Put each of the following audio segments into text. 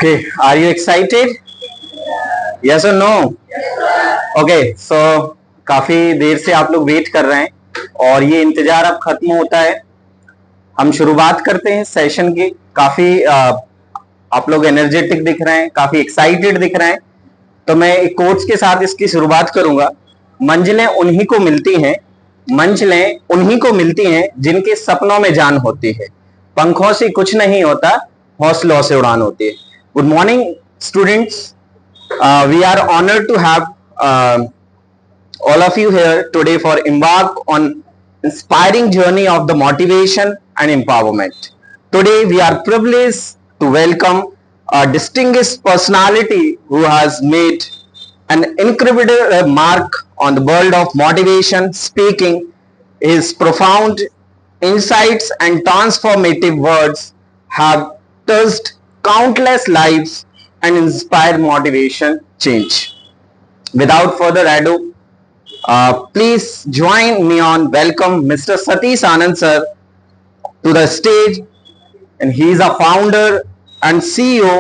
Okay, are you excited? Yes or no? Okay, so काफी देर से आप लोग वेट कर रहे हैं और ये इंतजार अब खत्म होता है। हम शुरुआत करते हैं सेशन की। काफी आप लोग एनर्जेटिक दिख रहे हैं, काफी एक्साइटेड दिख रहे हैं, तो मैं एक कोट्स के साथ इसकी शुरुआत करूंगा। मंजिलें उन्हीं को मिलती हैं, मंजिलें उन्हीं को मिलती हैं जिनके सपनों में जान होती है। पंखों से कुछ नहीं होता, हौसलों से उड़ान होती है। Good morning students, we are honored to have all of you here today for embark on inspiring journey of the motivation and empowerment. Today we are privileged to welcome a distinguished personality who has made an incredible mark on the world of motivation speaking. His profound insights and transformative words have touched countless lives and inspired motivation change. Without further ado, please join me on welcome Mr. Satish Anand sir to the stage, and he is a founder and CEO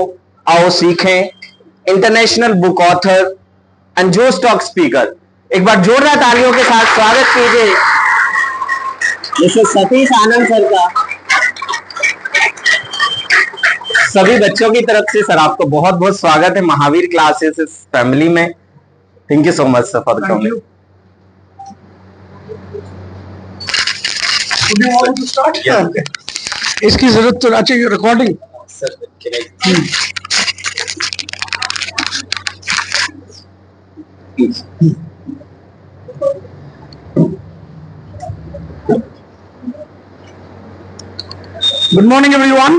of Seekhein, international book author and Joe Stock speaker. एक बार जोरदार तालियों के साथ स्वागत कीजिए mister Satish आनंद sir का। सभी बच्चों की तरफ से सर आपको बहुत बहुत स्वागत है महावीर क्लासेस इस फैमिली में। Thank you so much sir for coming. इसकी जरूरत तो अच्छा ये recording sir good morning everyone.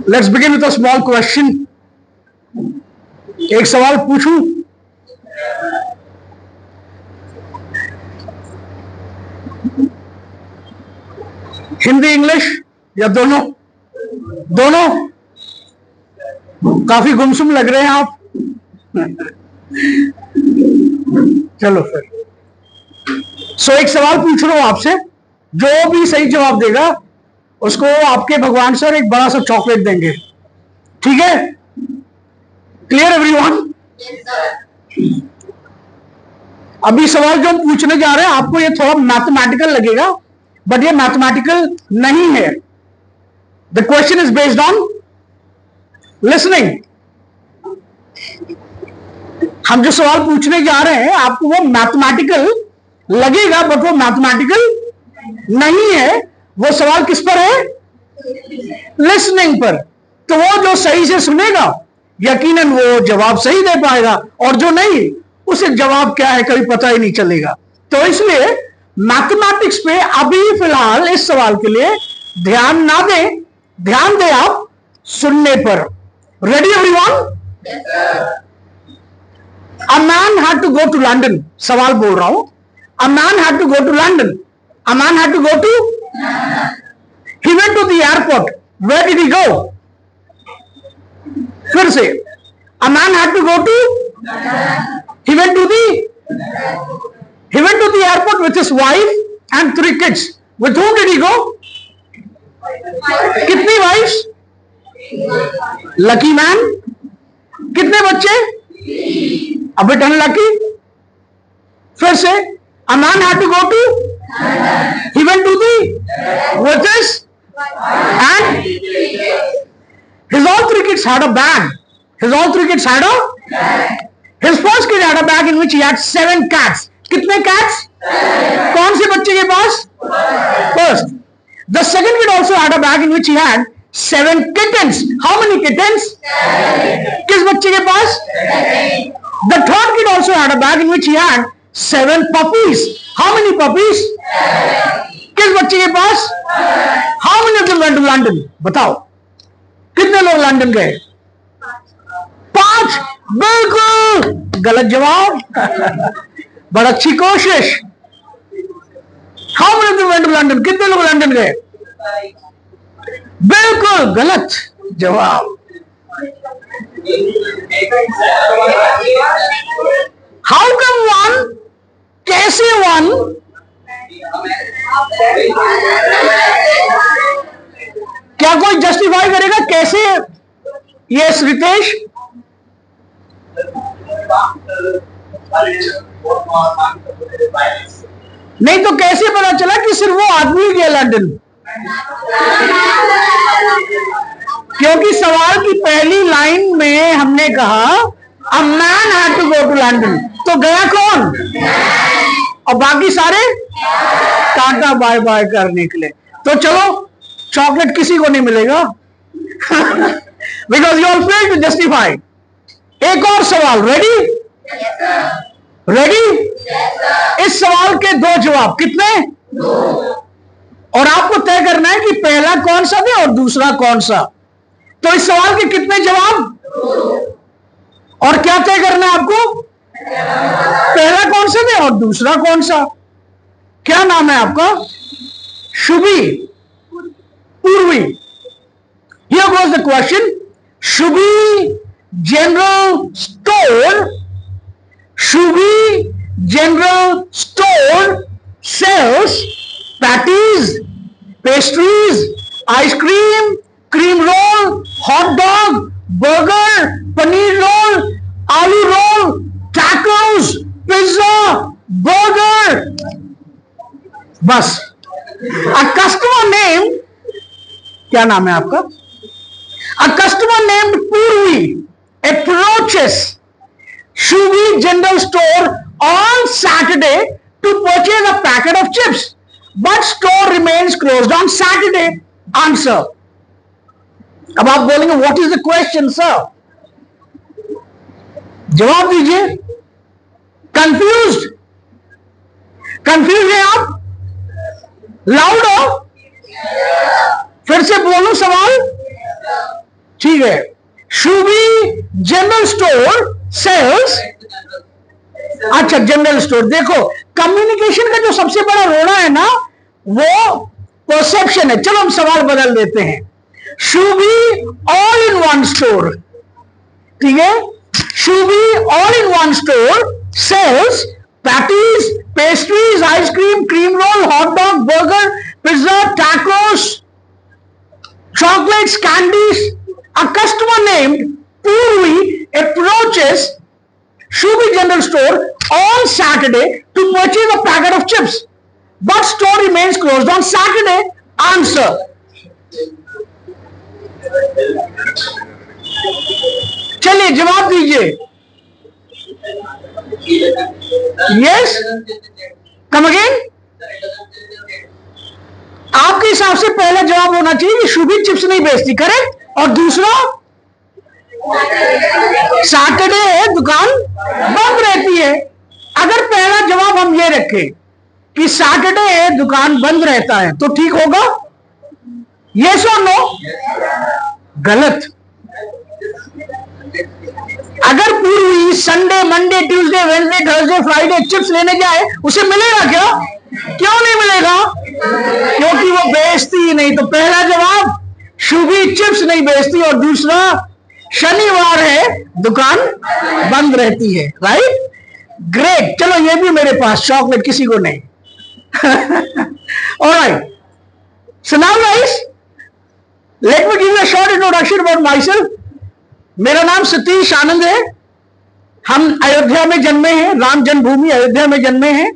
Let's begin with a small question. एक सवाल पूछूं? हिंदी इंग्लिश या दोनों? दोनों? काफी गुमसुम लग रहे हैं आप। चलो फिर एक सवाल पूछ रहा हूं आपसे, जो भी सही जवाब देगा उसको आपके भगवान सर एक बड़ा सा चॉकलेट देंगे, ठीक है? Clear everyone? अभी सवाल जो हम पूछने जा रहे हैं आपको ये थोड़ा मैथमेटिकल लगेगा, बट ये मैथमेटिकल नहीं है। The question is based on listening. हम जो सवाल पूछने जा रहे हैं आपको वो मैथमेटिकल लगेगा, बट वो मैथमेटिकल नहीं है। वो सवाल किस पर है? लिसनिंग पर। तो वो जो सही से सुनेगा यकीनन वो जवाब सही दे पाएगा, और जो नहीं उसे जवाब क्या है कभी पता ही नहीं चलेगा। तो इसलिए मैथमेटिक्स पे अभी फिलहाल इस सवाल के लिए ध्यान ना दें, ध्यान दें आप सुनने पर। Ready everyone? A man had to go to London. सवाल बोल रहा हूं। A man had to go to London. A man had to go to? He went to the airport. Where did he go? फिर से. A man had to go to? He went to the? He went to the airport with his wife and 3 kids. With whom did he go? कितनी wives? Lucky man. कितने बच्चे? A bit unlucky. फिर से. A man had to go to? He went to the? With his? And? His all 3 kids had a bag. His all 3 kids had a? His first kid had a bag in which he had 7 cats. कितने cats? कौन से बच्चे के पास? First. The second kid also had a bag in which he had 7 kittens. How many kittens? किस बच्चे के पास? The third kid also had a bag in which he had 7 puppies. How many puppies? किस बच्चे के पास? How many of them went to London? बताओ कितने लोग London गए? 5। बिल्कुल गलत जवाब। बड़ा अच्छी कोशिश। How many of them went to London? कितने लोग लंदन गए? बिल्कुल गलत जवाब। How come one? कैसे one? जस्टिफाई करेगा कैसे? यस रितेश। नहीं तो कैसे पता चला कि सिर्फ वो आदमी गया लंदन? क्योंकि सवाल की पहली लाइन में हमने कहा a man had to go to London, तो गया कौन? और बाकी सारे टाटा बाय बाय कर निकले। तो चलो चॉकलेट किसी को नहीं मिलेगा because you all fail to justify. एक और सवाल, रेडी? रेडी? इस सवाल के दो जवाब, कितने? और आपको तय करना है कि पहला कौन सा दे और दूसरा कौन सा। तो इस सवाल के कितने जवाब और क्या तय करना है आपको? पहला कौन सा दे और दूसरा कौन सा। क्या नाम है आपका? शुभी, पूर्वी। Here was the question, Shubhi general store, Shubhi general store sells patties, pastries, ice cream, cream roll, hot dog, burger, paneer roll, aloo roll, tacos, pizza, burger. बस। A customer named, क्या नाम है आपका? A customer named Purvi approaches Shubhi General Store on Saturday to purchase a packet of chips, but store remains closed on Saturday. Answer. अब आप बोलेंगे what is the question sir? जवाब दीजिए। Confused? Confuse है आप? लाउड हो? फिर से बोलूं सवाल? ठीक है। शुभी जनरल स्टोर सेल्स, अच्छा जनरल स्टोर। देखो कम्युनिकेशन का जो सबसे बड़ा रोड़ा है ना वो परसेप्शन है। चलो हम सवाल बदल देते हैं। Shubhi all in one store, ठीक है? Shubhi all in one store sells patties, pastries, ice cream, cream roll, hot dog, burger, pizza, tacos, chocolates, candies. A customer named Purvi approaches Shubhi General Store on Saturday to purchase a packet of chips, but store remains closed on Saturday. Answer. चलिए जवाब दीजिए। Yes? Come again? आपके हिसाब से पहला जवाब होना चाहिए कि शुभी चिप्स नहीं बेचती, करेक्ट? और दूसरा सैटरडे दुकान बंद रहती है। अगर पहला जवाब हम ये रखें कि सैटरडे दुकान बंद रहता है तो ठीक होगा? यस और नो? गलत। अगर पूरी Sunday, Monday, Tuesday, Wednesday, Thursday, Friday chips लेने जाए उसे मिलेगा क्या? क्यों नहीं मिलेगा? क्योंकि वो बेचती ही नहीं। तो पहला जवाब शुभी चिप्स नहीं बेचती और दूसरा शनिवार है दुकान बंद रहती है। राइट? ग्रेट। चलो ये भी मेरे पास चॉकलेट, किसी को नहीं। Alright, so now guys let me give a short introduction about my self. मेरा नाम सतीश आनंद है। हम अयोध्या में जन्मे हैं, राम जन्मभूमि अयोध्या में जन्मे हैं।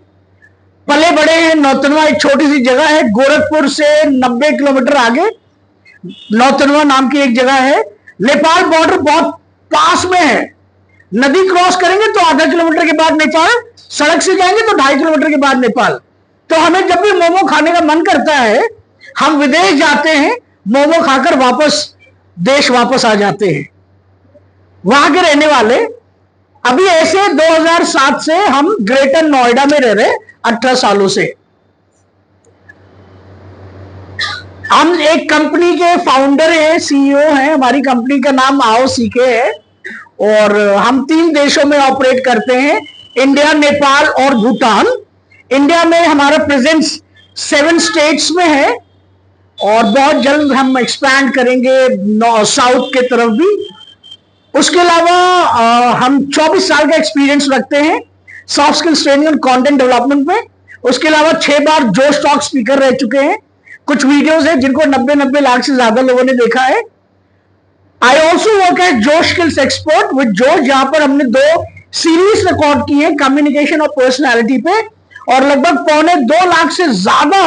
पले बड़े हैं नौतनवा, एक छोटी सी जगह है गोरखपुर से 90 किलोमीटर आगे नौतनवा नाम की एक जगह है। नेपाल बॉर्डर बहुत पास में है। नदी क्रॉस करेंगे तो आधा किलोमीटर के बाद नेपाल, सड़क से जाएंगे तो 2.5 किलोमीटर के बाद नेपाल। तो हमें जब भी मोमो खाने का मन करता है हम विदेश जाते हैं, मोमो खाकर देश वापस आ जाते हैं। वहां के रहने वाले अभी ऐसे 2007 से हम ग्रेटर नोएडा में रह रहे 18 सालों से। हम एक कंपनी के फाउंडर हैं, सीईओ हैं। हमारी कंपनी का नाम आओ सीखे है और हम 3 देशों में ऑपरेट करते हैं, इंडिया, नेपाल और भूटान। इंडिया में हमारा प्रेजेंस 7 स्टेट्स में है और बहुत जल्द हम एक्सपैंड करेंगे साउथ के तरफ भी। उसके अलावा हम 24 साल का एक्सपीरियंस रखते हैं सॉफ्ट स्किल्स ट्रेनिंग और कंटेंट डेवलपमेंट में। उसके अलावा 6 बार जोश टॉक स्पीकर रह चुके हैं, कुछ वीडियोस है जिनको 90 लाख से ज्यादा लोगों ने देखा है। आई ऑल्सो वर्क एज जोश स्किल्स एक्सपर्ट विद जोश, जहां पर हमने 2 सीरीज रिकॉर्ड की है कम्युनिकेशन और पर्सनैलिटी पे, और लगभग 1.25 लाख से ज्यादा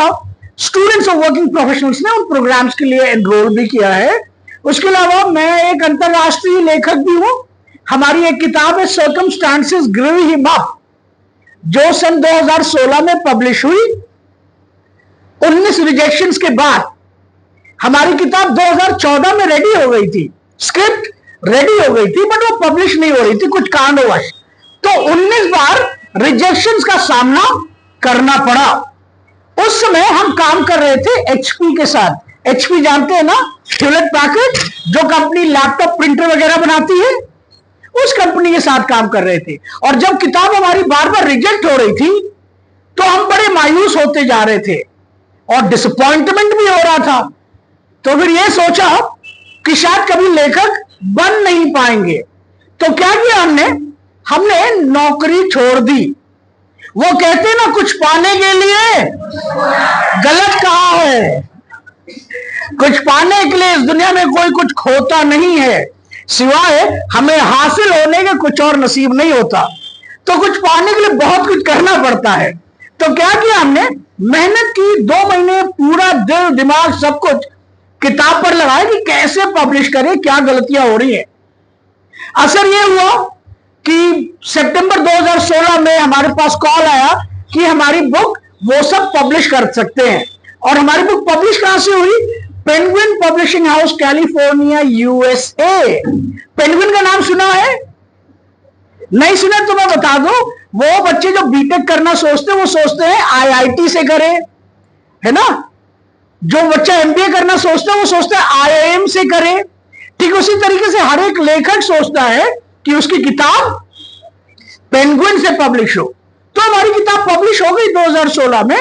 स्टूडेंट्स और वर्किंग प्रोफेशनल्स ने उन प्रोग्राम्स के लिए एनरोल भी किया है। उसके अलावा मैं एक अंतरराष्ट्रीय लेखक भी हूं। हमारी एक किताब है सर्कमस्टांसेस ग्रू हिम अप, जो सन 2016 में पब्लिश हुई। 19 रिजेक्शंस के बाद हमारी किताब 2014 में रेडी हो गई थी, स्क्रिप्ट रेडी हो गई थी, बट वो पब्लिश नहीं हो रही थी कुछ कारणवश। तो 19 बार रिजेक्शंस का सामना करना पड़ा। उस समय हम काम कर रहे थे एचपी के साथ। एचपी जानते हैं ना, ह्यूलेट पैकर्ड, जो कंपनी लैपटॉप प्रिंटर वगैरह बनाती है, उस कंपनी के साथ काम कर रहे थे। और जब किताब हमारी बार बार रिजेक्ट हो रही थी तो हम बड़े मायूस होते जा रहे थे और डिसअपॉइंटमेंट भी हो रहा था। तो फिर यह सोचा कि शायद कभी लेखक बन नहीं पाएंगे। तो क्या किया हमने नौकरी छोड़ दी। वो कहते ना, कुछ पाने के लिए गलत कहा है। कुछ पाने के लिए इस दुनिया में कोई कुछ खोता नहीं है, सिवाय हमें हासिल होने के कुछ और नसीब नहीं होता। तो कुछ पाने के लिए बहुत कुछ करना पड़ता है। तो क्या किया हमने, मेहनत की, 2 महीने पूरा दिल दिमाग सब कुछ किताब पर लगाया कि कैसे पब्लिश करें, क्या गलतियां हो रही हैं। असर यह हुआ कि सितंबर 2016 में हमारे पास कॉल आया कि हमारी बुक वो सब पब्लिश कर सकते हैं। और हमारी बुक पब्लिश कहां से हुई? Penguin publishing house, California, USA. Penguin का नाम सुना है? नहीं सुना तो मैं बता दूं, वो बच्चे जो बीटेक करना सोचते हैं वो सोचते हैं आईआईटी से करें, है ना। जो बच्चा एमबीए करना सोचता है वो सोचता है आईआईएम से करे। ठीक उसी तरीके से हर एक लेखक सोचता है कि उसकी किताब पेंगुइन से पब्लिश हो। तो हमारी किताब पब्लिश हो गई 2016 में,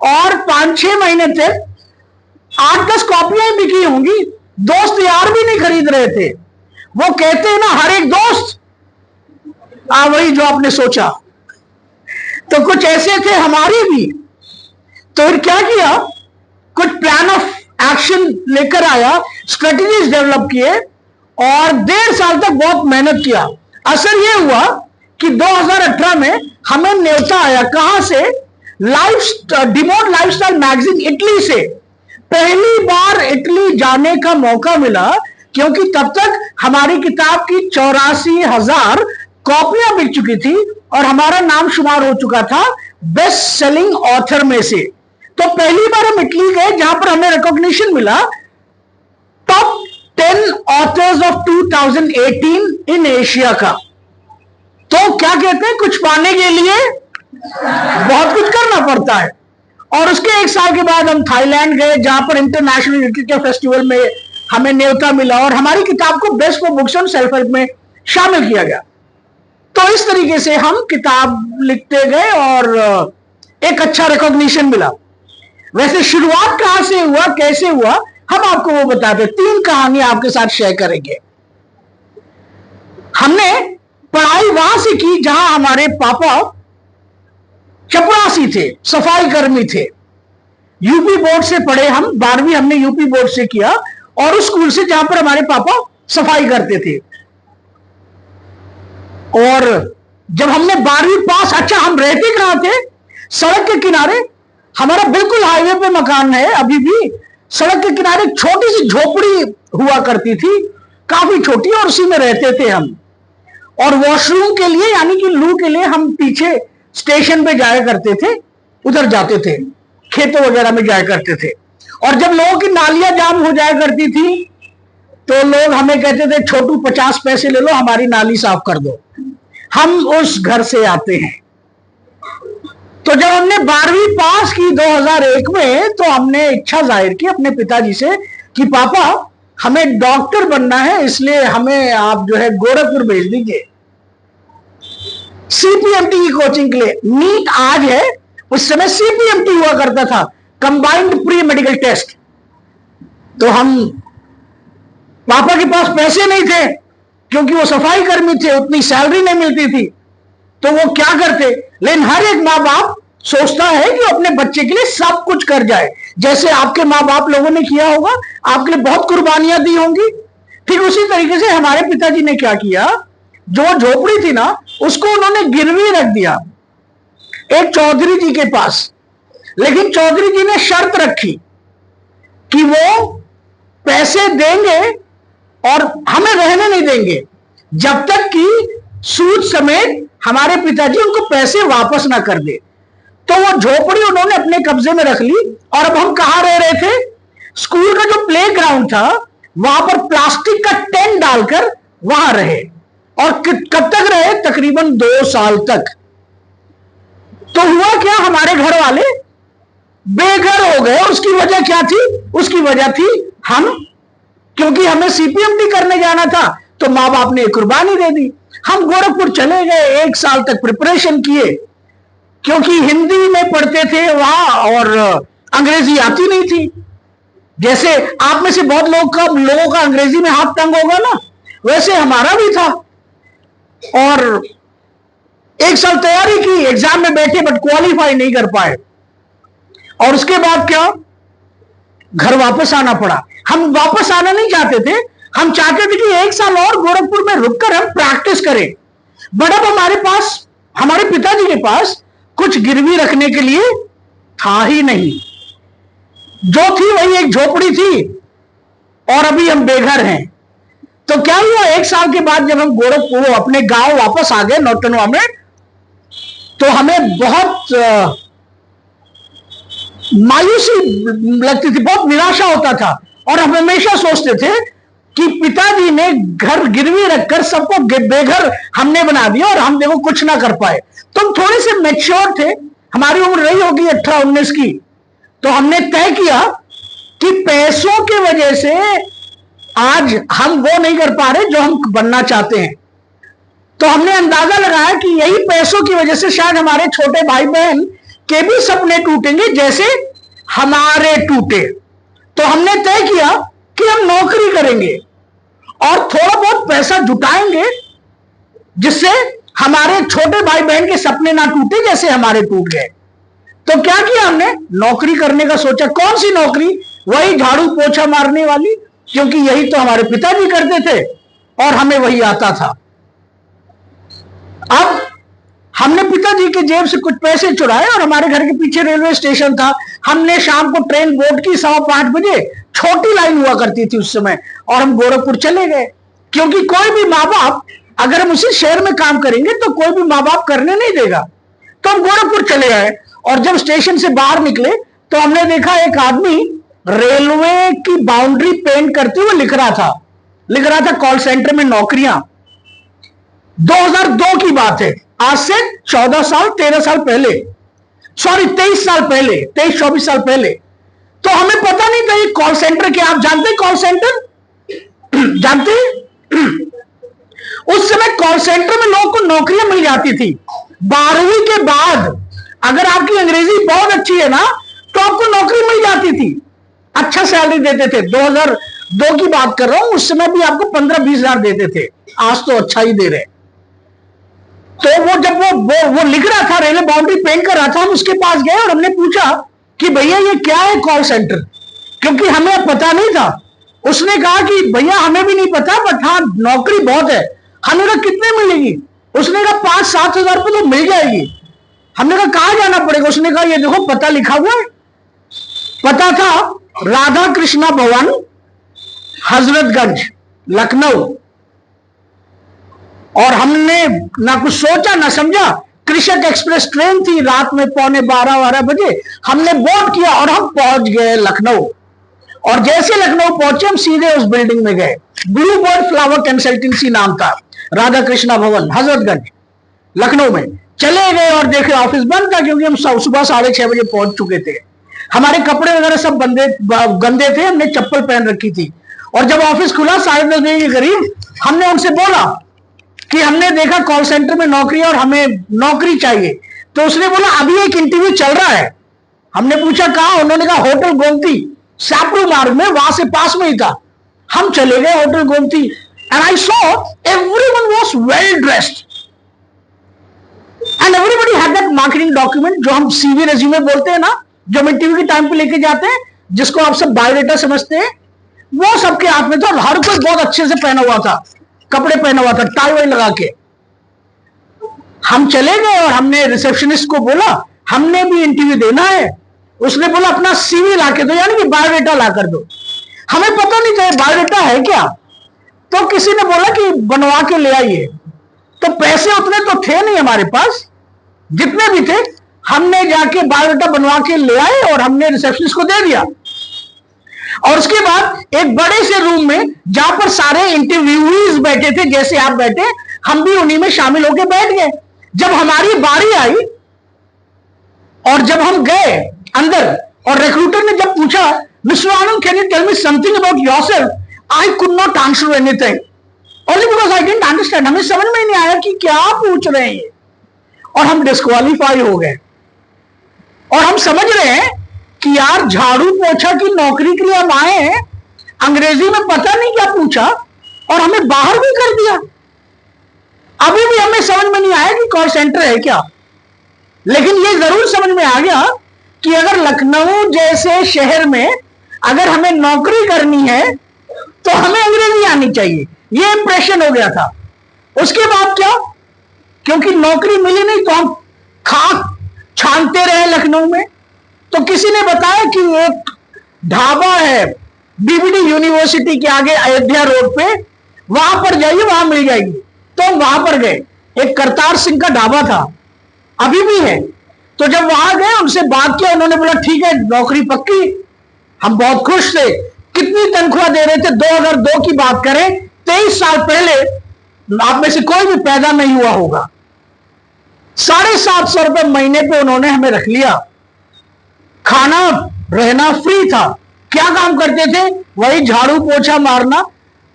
और 5-6 महीने तक 8-10 कॉपियां बिकी होंगी। दोस्त यार भी नहीं खरीद रहे थे। वो कहते हैं ना, हर एक दोस्त वही जो आपने सोचा। तो कुछ ऐसे थे हमारे भी। तो फिर क्या किया, कुछ प्लान ऑफ एक्शन लेकर आया, स्ट्रेटजीज डेवलप किए, और 1.5 साल तक बहुत मेहनत किया। असर यह हुआ कि 2018 में हमें न्योता आया। कहां से? डिमोड लाइफस्टाइल मैगजीन इटली से। पहली बार इटली जाने का मौका मिला, क्योंकि तब तक हमारी किताब की 84,000 कॉपियां बिक चुकी थी और हमारा नाम शुमार हो चुका था बेस्ट सेलिंग ऑथर में से। तो पहली बार हम इटली गए, जहां पर हमें रिकॉग्निशन मिला top 10 authors of 2018 in Asia का। तो क्या कहते हैं, कुछ पाने के लिए बहुत कुछ करना पड़ता है। और उसके 1 साल के बाद हम थाईलैंड गए, जहां पर इंटरनेशनल लिटरेचर फेस्टिवल में हमें न्योता मिला और हमारी किताब को best for books on self help में शामिल किया गया। तो इस तरीके से हम किताब लिखते गए और एक अच्छा रिकॉग्निशन मिला। वैसे शुरुआत कहां से हुआ, कैसे हुआ, हम आपको वो बताते। 3 कहानी आपके साथ शेयर करेंगे। हमने पढ़ाई वहां से की जहां हमारे पापा चपरासी थे, सफाई कर्मी थे। यूपी बोर्ड से पढ़े हम, 12वीं हमने यूपी बोर्ड से किया, और उस स्कूल से जहां पर हमारे पापा सफाई करते थे। और जब हमने 12वीं पास, अच्छा हम रहते कहां थे? सड़क के किनारे। हमारा बिल्कुल हाईवे पे मकान है अभी भी। सड़क के किनारे एक छोटी सी झोपड़ी हुआ करती थी, काफी छोटी, और उसी में रहते थे हम। और वॉशरूम के लिए, यानी कि लू के लिए, हम पीछे स्टेशन पे जाया करते थे, उधर जाते थे, खेतों वगैरह में जाया करते थे। और जब लोगों की नालियां जाम हो जाया करती थी तो लोग हमें कहते थे, छोटू 50 पैसे ले लो, हमारी नाली साफ कर दो। हम उस घर से आते हैं। तो जब हमने 12वीं पास की 2001 में, तो हमने इच्छा जाहिर की अपने पिताजी से कि पापा हमें डॉक्टर बनना है, इसलिए हमें आप जो है गोरखपुर भेज दीजिए सीपीएमटी की कोचिंग के लिए। नीट आज है, उस समय सीपीएमटी हुआ करता था, कंबाइंड प्री मेडिकल टेस्ट। तो हम, पापा के पास पैसे नहीं थे क्योंकि वो सफाई कर्मी थे, उतनी सैलरी नहीं मिलती थी, तो वो क्या करते, लेकिन हर एक माँ बाप सोचता है कि अपने बच्चे के लिए सब कुछ कर जाए, जैसे आपके माँ बाप लोगों ने किया होगा, आपके लिए बहुत कुर्बानियां दी होंगी। ठीक उसी तरीके से हमारे पिताजी ने क्या किया, जो झोपड़ी थी ना उसको उन्होंने गिरवी रख दिया एक चौधरी जी के पास। लेकिन चौधरी जी ने शर्त रखी कि वो पैसे देंगे और हमें रहने नहीं देंगे जब तक कि सूद समेत हमारे पिताजी उनको पैसे वापस ना कर दे। तो वो झोपड़ी उन्होंने अपने कब्जे में रख ली। और अब हम कहां रह रहे थे, स्कूल का जो प्ले ग्राउंड था वहां पर प्लास्टिक का टेंट डालकर वहां रहे। और कब तक रहे, तकरीबन 2 साल तक। तो हुआ क्या, हमारे घर वाले बेघर हो गए। उसकी वजह क्या थी, उसकी वजह थी हम, क्योंकि हमें सीपीएमटी करने जाना था तो माँ बाप ने कुर्बानी दे दी। हम गोरखपुर चले गए, 1 साल तक प्रिपरेशन किए, क्योंकि हिंदी में पढ़ते थे वहां और अंग्रेजी आती नहीं थी। जैसे आप में से बहुत लोगों का अंग्रेजी में हाथ तंग होगा ना, वैसे हमारा भी था। और 1 साल तैयारी की, एग्जाम में बैठे बट क्वालिफाई नहीं कर पाए। और उसके बाद क्या, घर वापस आना पड़ा। हम वापस आना नहीं चाहते थे, हम चाहते थे कि 1 साल और गोरखपुर में रुककर हम प्रैक्टिस करें। बट अब हमारे पास, हमारे पिताजी के पास कुछ गिरवी रखने के लिए था ही नहीं। जो थी वही एक झोपड़ी थी और अभी हम बेघर हैं। तो क्या हुआ, 1 साल के बाद जब हम गोरखपुर अपने गांव वापस आ गए नौतनवा में, तो हमें बहुत मायूसी लगती थी, बहुत निराशा होता था। और हम हमेशा सोचते थे कि पिताजी ने घर गिरवी रखकर सबको बेघर हमने बना दिया और हम देखो कुछ ना कर पाए। तो हम थोड़े से मैच्योर थे, हमारी उम्र रही होगी 18-19 की। तो हमने तय किया कि पैसों की वजह से आज हम वो नहीं कर पा रहे जो हम बनना चाहते हैं। तो हमने अंदाजा लगाया कि यही पैसों की वजह से शायद हमारे छोटे भाई बहन के भी सपने टूटेंगे जैसे हमारे टूटे। तो हमने तय किया कि हम नौकरी करेंगे और थोड़ा बहुत पैसा जुटाएंगे जिससे हमारे छोटे भाई बहन के सपने ना टूटे जैसे हमारे टूट गए। तो क्या किया, हमने नौकरी करने का सोचा। कौन सी नौकरी, वही झाड़ू पोछा मारने वाली, क्योंकि यही तो हमारे पिताजी करते थे और हमें वही आता था। अब हमने पिताजी के जेब से कुछ पैसे चुराए और हमारे घर के पीछे रेलवे स्टेशन था। हमने शाम को ट्रेन बोर्ड की 5:15 बजे, छोटी लाइन हुआ करती थी उस समय, और हम गोरखपुर चले गए। क्योंकि कोई भी माँ बाप, अगर हम उसी शहर में काम करेंगे तो कोई भी माँ बाप करने नहीं देगा। तो हम गोरखपुर चले गए और जब स्टेशन से बाहर निकले तो हमने देखा एक आदमी रेलवे की बाउंड्री पेंट करते हुए लिख रहा था कॉल सेंटर में नौकरियां। 2002 की बात है, आज से 14 साल 13 साल पहले, सॉरी 23 साल पहले, 23-24 साल पहले। तो हमें पता नहीं था ये कॉल सेंटर क्या। आप जानते हैं कॉल सेंटर, जानते हैं? उस समय कॉल सेंटर में लोगों को नौकरियां मिल जाती थी 12वीं के बाद। अगर आपकी अंग्रेजी बहुत अच्छी है ना तो आपको नौकरी मिल जाती थी, अच्छा सैलरी देते थे। 2002 की बात कर रहा हूं, उस समय भी आपको 15-20 हजार देते थे, आज तो अच्छा ही दे रहे। तो वो जब वो लिख रहा था, रेलवे बाउंड्री पेंट कर रहा था, हम उसके पास गए और हमने पूछा कि भैया ये क्या है कॉल सेंटर, क्योंकि हमें पता नहीं था। उसने कहा कि भैया हमें भी नहीं पता, बट हाँ नौकरी बहुत है। हमने कहा कितने मिलेगी? उसने कहा 5-7 हजार रुपये तो मिल जाएगी। हमने कहा कहां जाना पड़ेगा? उसने कहा ये देखो पता लिखा हुआ है। पता था राधा कृष्णा भवन, हजरतगंज, लखनऊ। और हमने ना कुछ सोचा ना समझा, कृषक एक्सप्रेस ट्रेन थी रात में 11:15 बजे। हमने बोर्ड किया और हम पहुंच गए लखनऊ। और जैसे लखनऊ पहुंचे हम सीधे उस बिल्डिंग में गए, ब्लू बर्ड फ्लावर कंसल्टेंसी नाम था, राधा कृष्णा भवन, हजरतगंज, लखनऊ में। चले गए और देखे ऑफिस बंद था, क्योंकि हम सुबह 6:30 बजे पहुंच चुके थे। हमारे कपड़े वगैरह सब गंदे थे, हमने चप्पल पहन रखी थी। और जब ऑफिस खुला 10:30 बजे के करीब, हमने उनसे बोला कि हमने देखा कॉल सेंटर में नौकरी और हमें नौकरी चाहिए। तो उसने बोला अभी एक इंटरव्यू चल रहा है। हमने पूछा कहां? उन्होंने कहा होटल गोमती, सापरू मार्ग में, वहां से पास में ही था। हम चले गए hotel Gomti and I saw everyone was well dressed. And everybody had that marketing document, जो हम सीवी रेज्यूमे बोलते हैं ना, जो हम इंटरव्यू के टाइम पे लेके जाते हैं, जिसको आप सब बायोडेटा समझते हैं, वो सबके हाथ में था। और हर कोई बहुत अच्छे से पहना हुआ था, कपड़े पहना हुआ था, टाई वाई लगा के। हम चले गए और हमने रिसेप्शनिस्ट को बोला हमने भी इंटरव्यू देना है। उसने बोला अपना सीवी ला के दो, यानी कि बायोडेटा ला कर दो। हमें पता नहीं था बायोडेटा है क्या, तो किसी ने बोला कि बनवा के ले आइए। तो पैसे उतने तो थे नहीं हमारे पास, जितने भी थे हमने जाके बायोडेटा बनवा के ले आए और हमने रिसेप्शनिस्ट को दे दिया। और उसके बाद एक बड़े से रूम में, जहां पर सारे इंटरव्यूअर्स बैठे थे, जैसे आप बैठे, हम भी उन्हीं में शामिल होकर बैठ गए। जब हमारी बारी आई और जब हम गए अंदर, और रिक्रूटर ने जब पूछा mister Anand can you tell me something about yourself, I could not answer anything only because I didn't understand. हमें समझ में नहीं आया कि क्या पूछ रहे हैं, और हम डिस्क्वालीफाई हो गए। और हम समझ रहे हैं कि यार झाड़ू पोछा की नौकरी के लिए हम आए हैं, अंग्रेजी में पता नहीं क्या पूछा और हमें बाहर भी कर दिया। अभी भी हमें समझ में नहीं आया कि कॉल सेंटर है क्या, लेकिन ये जरूर समझ में आ गया कि अगर लखनऊ जैसे शहर में अगर हमें नौकरी करनी है तो हमें अंग्रेजी आनी चाहिए, ये इंप्रेशन हो गया था। उसके बाद क्या, क्योंकि नौकरी मिली नहीं तो हम खाक छानते रहे लखनऊ में। तो किसी ने बताया कि एक ढाबा है बीबीडी यूनिवर्सिटी के आगे अयोध्या रोड पे, वहां पर जाइए वहां मिल जाएगी। तो हम वहां पर गए, एक करतार सिंह का ढाबा था, अभी भी है। तो जब वहां गए उनसे बात किया, उन्होंने बोला ठीक है नौकरी पक्की। हम बहुत खुश थे। कितनी तनख्वाह दे रहे थे, 2002 की बात करें, 23 साल पहले आप में से कोई भी पैदा नहीं हुआ होगा। 750 रुपए महीने पे उन्होंने हमें रख लिया। खाना रहना फ्री था। क्या काम करते थे, वही झाड़ू पोछा मारना।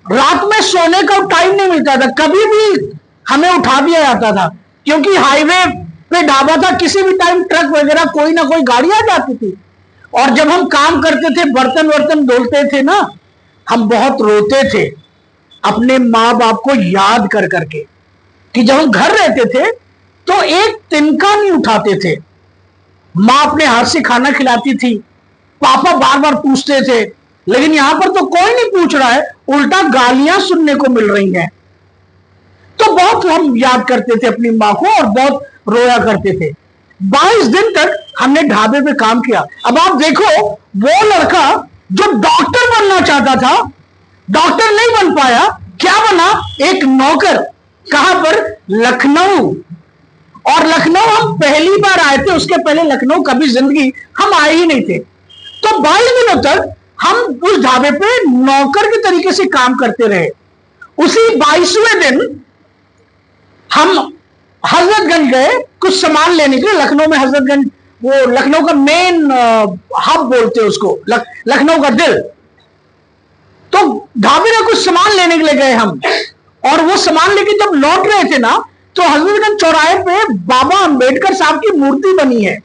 रात में सोने का टाइम नहीं मिलता था, कभी भी हमें उठा दिया जाता था, क्योंकि हाईवे पे ढाबा था, किसी भी टाइम ट्रक वगैरह कोई ना कोई गाड़ी आ जाती थी। और जब हम काम करते थे, बर्तन वर्तन धुलते थे ना, हम बहुत रोते थे अपने माँ बाप को याद कर करके, कि जब हम घर रहते थे तो एक तिनका नहीं उठाते थे। माँ अपने हाथ से खाना खिलाती थी, पापा बार बार पूछते थे, लेकिन यहां पर तो कोई नहीं पूछ रहा है, उल्टा गालियां सुनने को मिल रही हैं। तो बहुत हम याद करते थे अपनी माँ को और बहुत रोया करते थे। 22 दिन तक हमने ढाबे पे काम किया। अब आप देखो, वो लड़का जो डॉक्टर बनना चाहता था, डॉक्टर नहीं बन पाया, क्या बना, एक नौकर। कहां पर, लखनऊ। और लखनऊ हम पहली बार आए थे, उसके पहले लखनऊ कभी जिंदगी हम आए ही नहीं थे। तो 22 दिनों तक हम उस ढाबे पे नौकर के तरीके से काम करते रहे। उसी 22वें दिन हम हजरतगंज गए कुछ सामान लेने के लिए। लखनऊ में हजरतगंज, वो लखनऊ का मेन हब बोलते हैं उसको, लखनऊ का दिल। तो ढाबे में कुछ सामान लेने के लिए गए हम, और वो सामान लेके जब लौट रहे थे ना, तो हजरतगंज चौराहे पे बाबा अंबेडकर साहब की मूर्ति बनी है।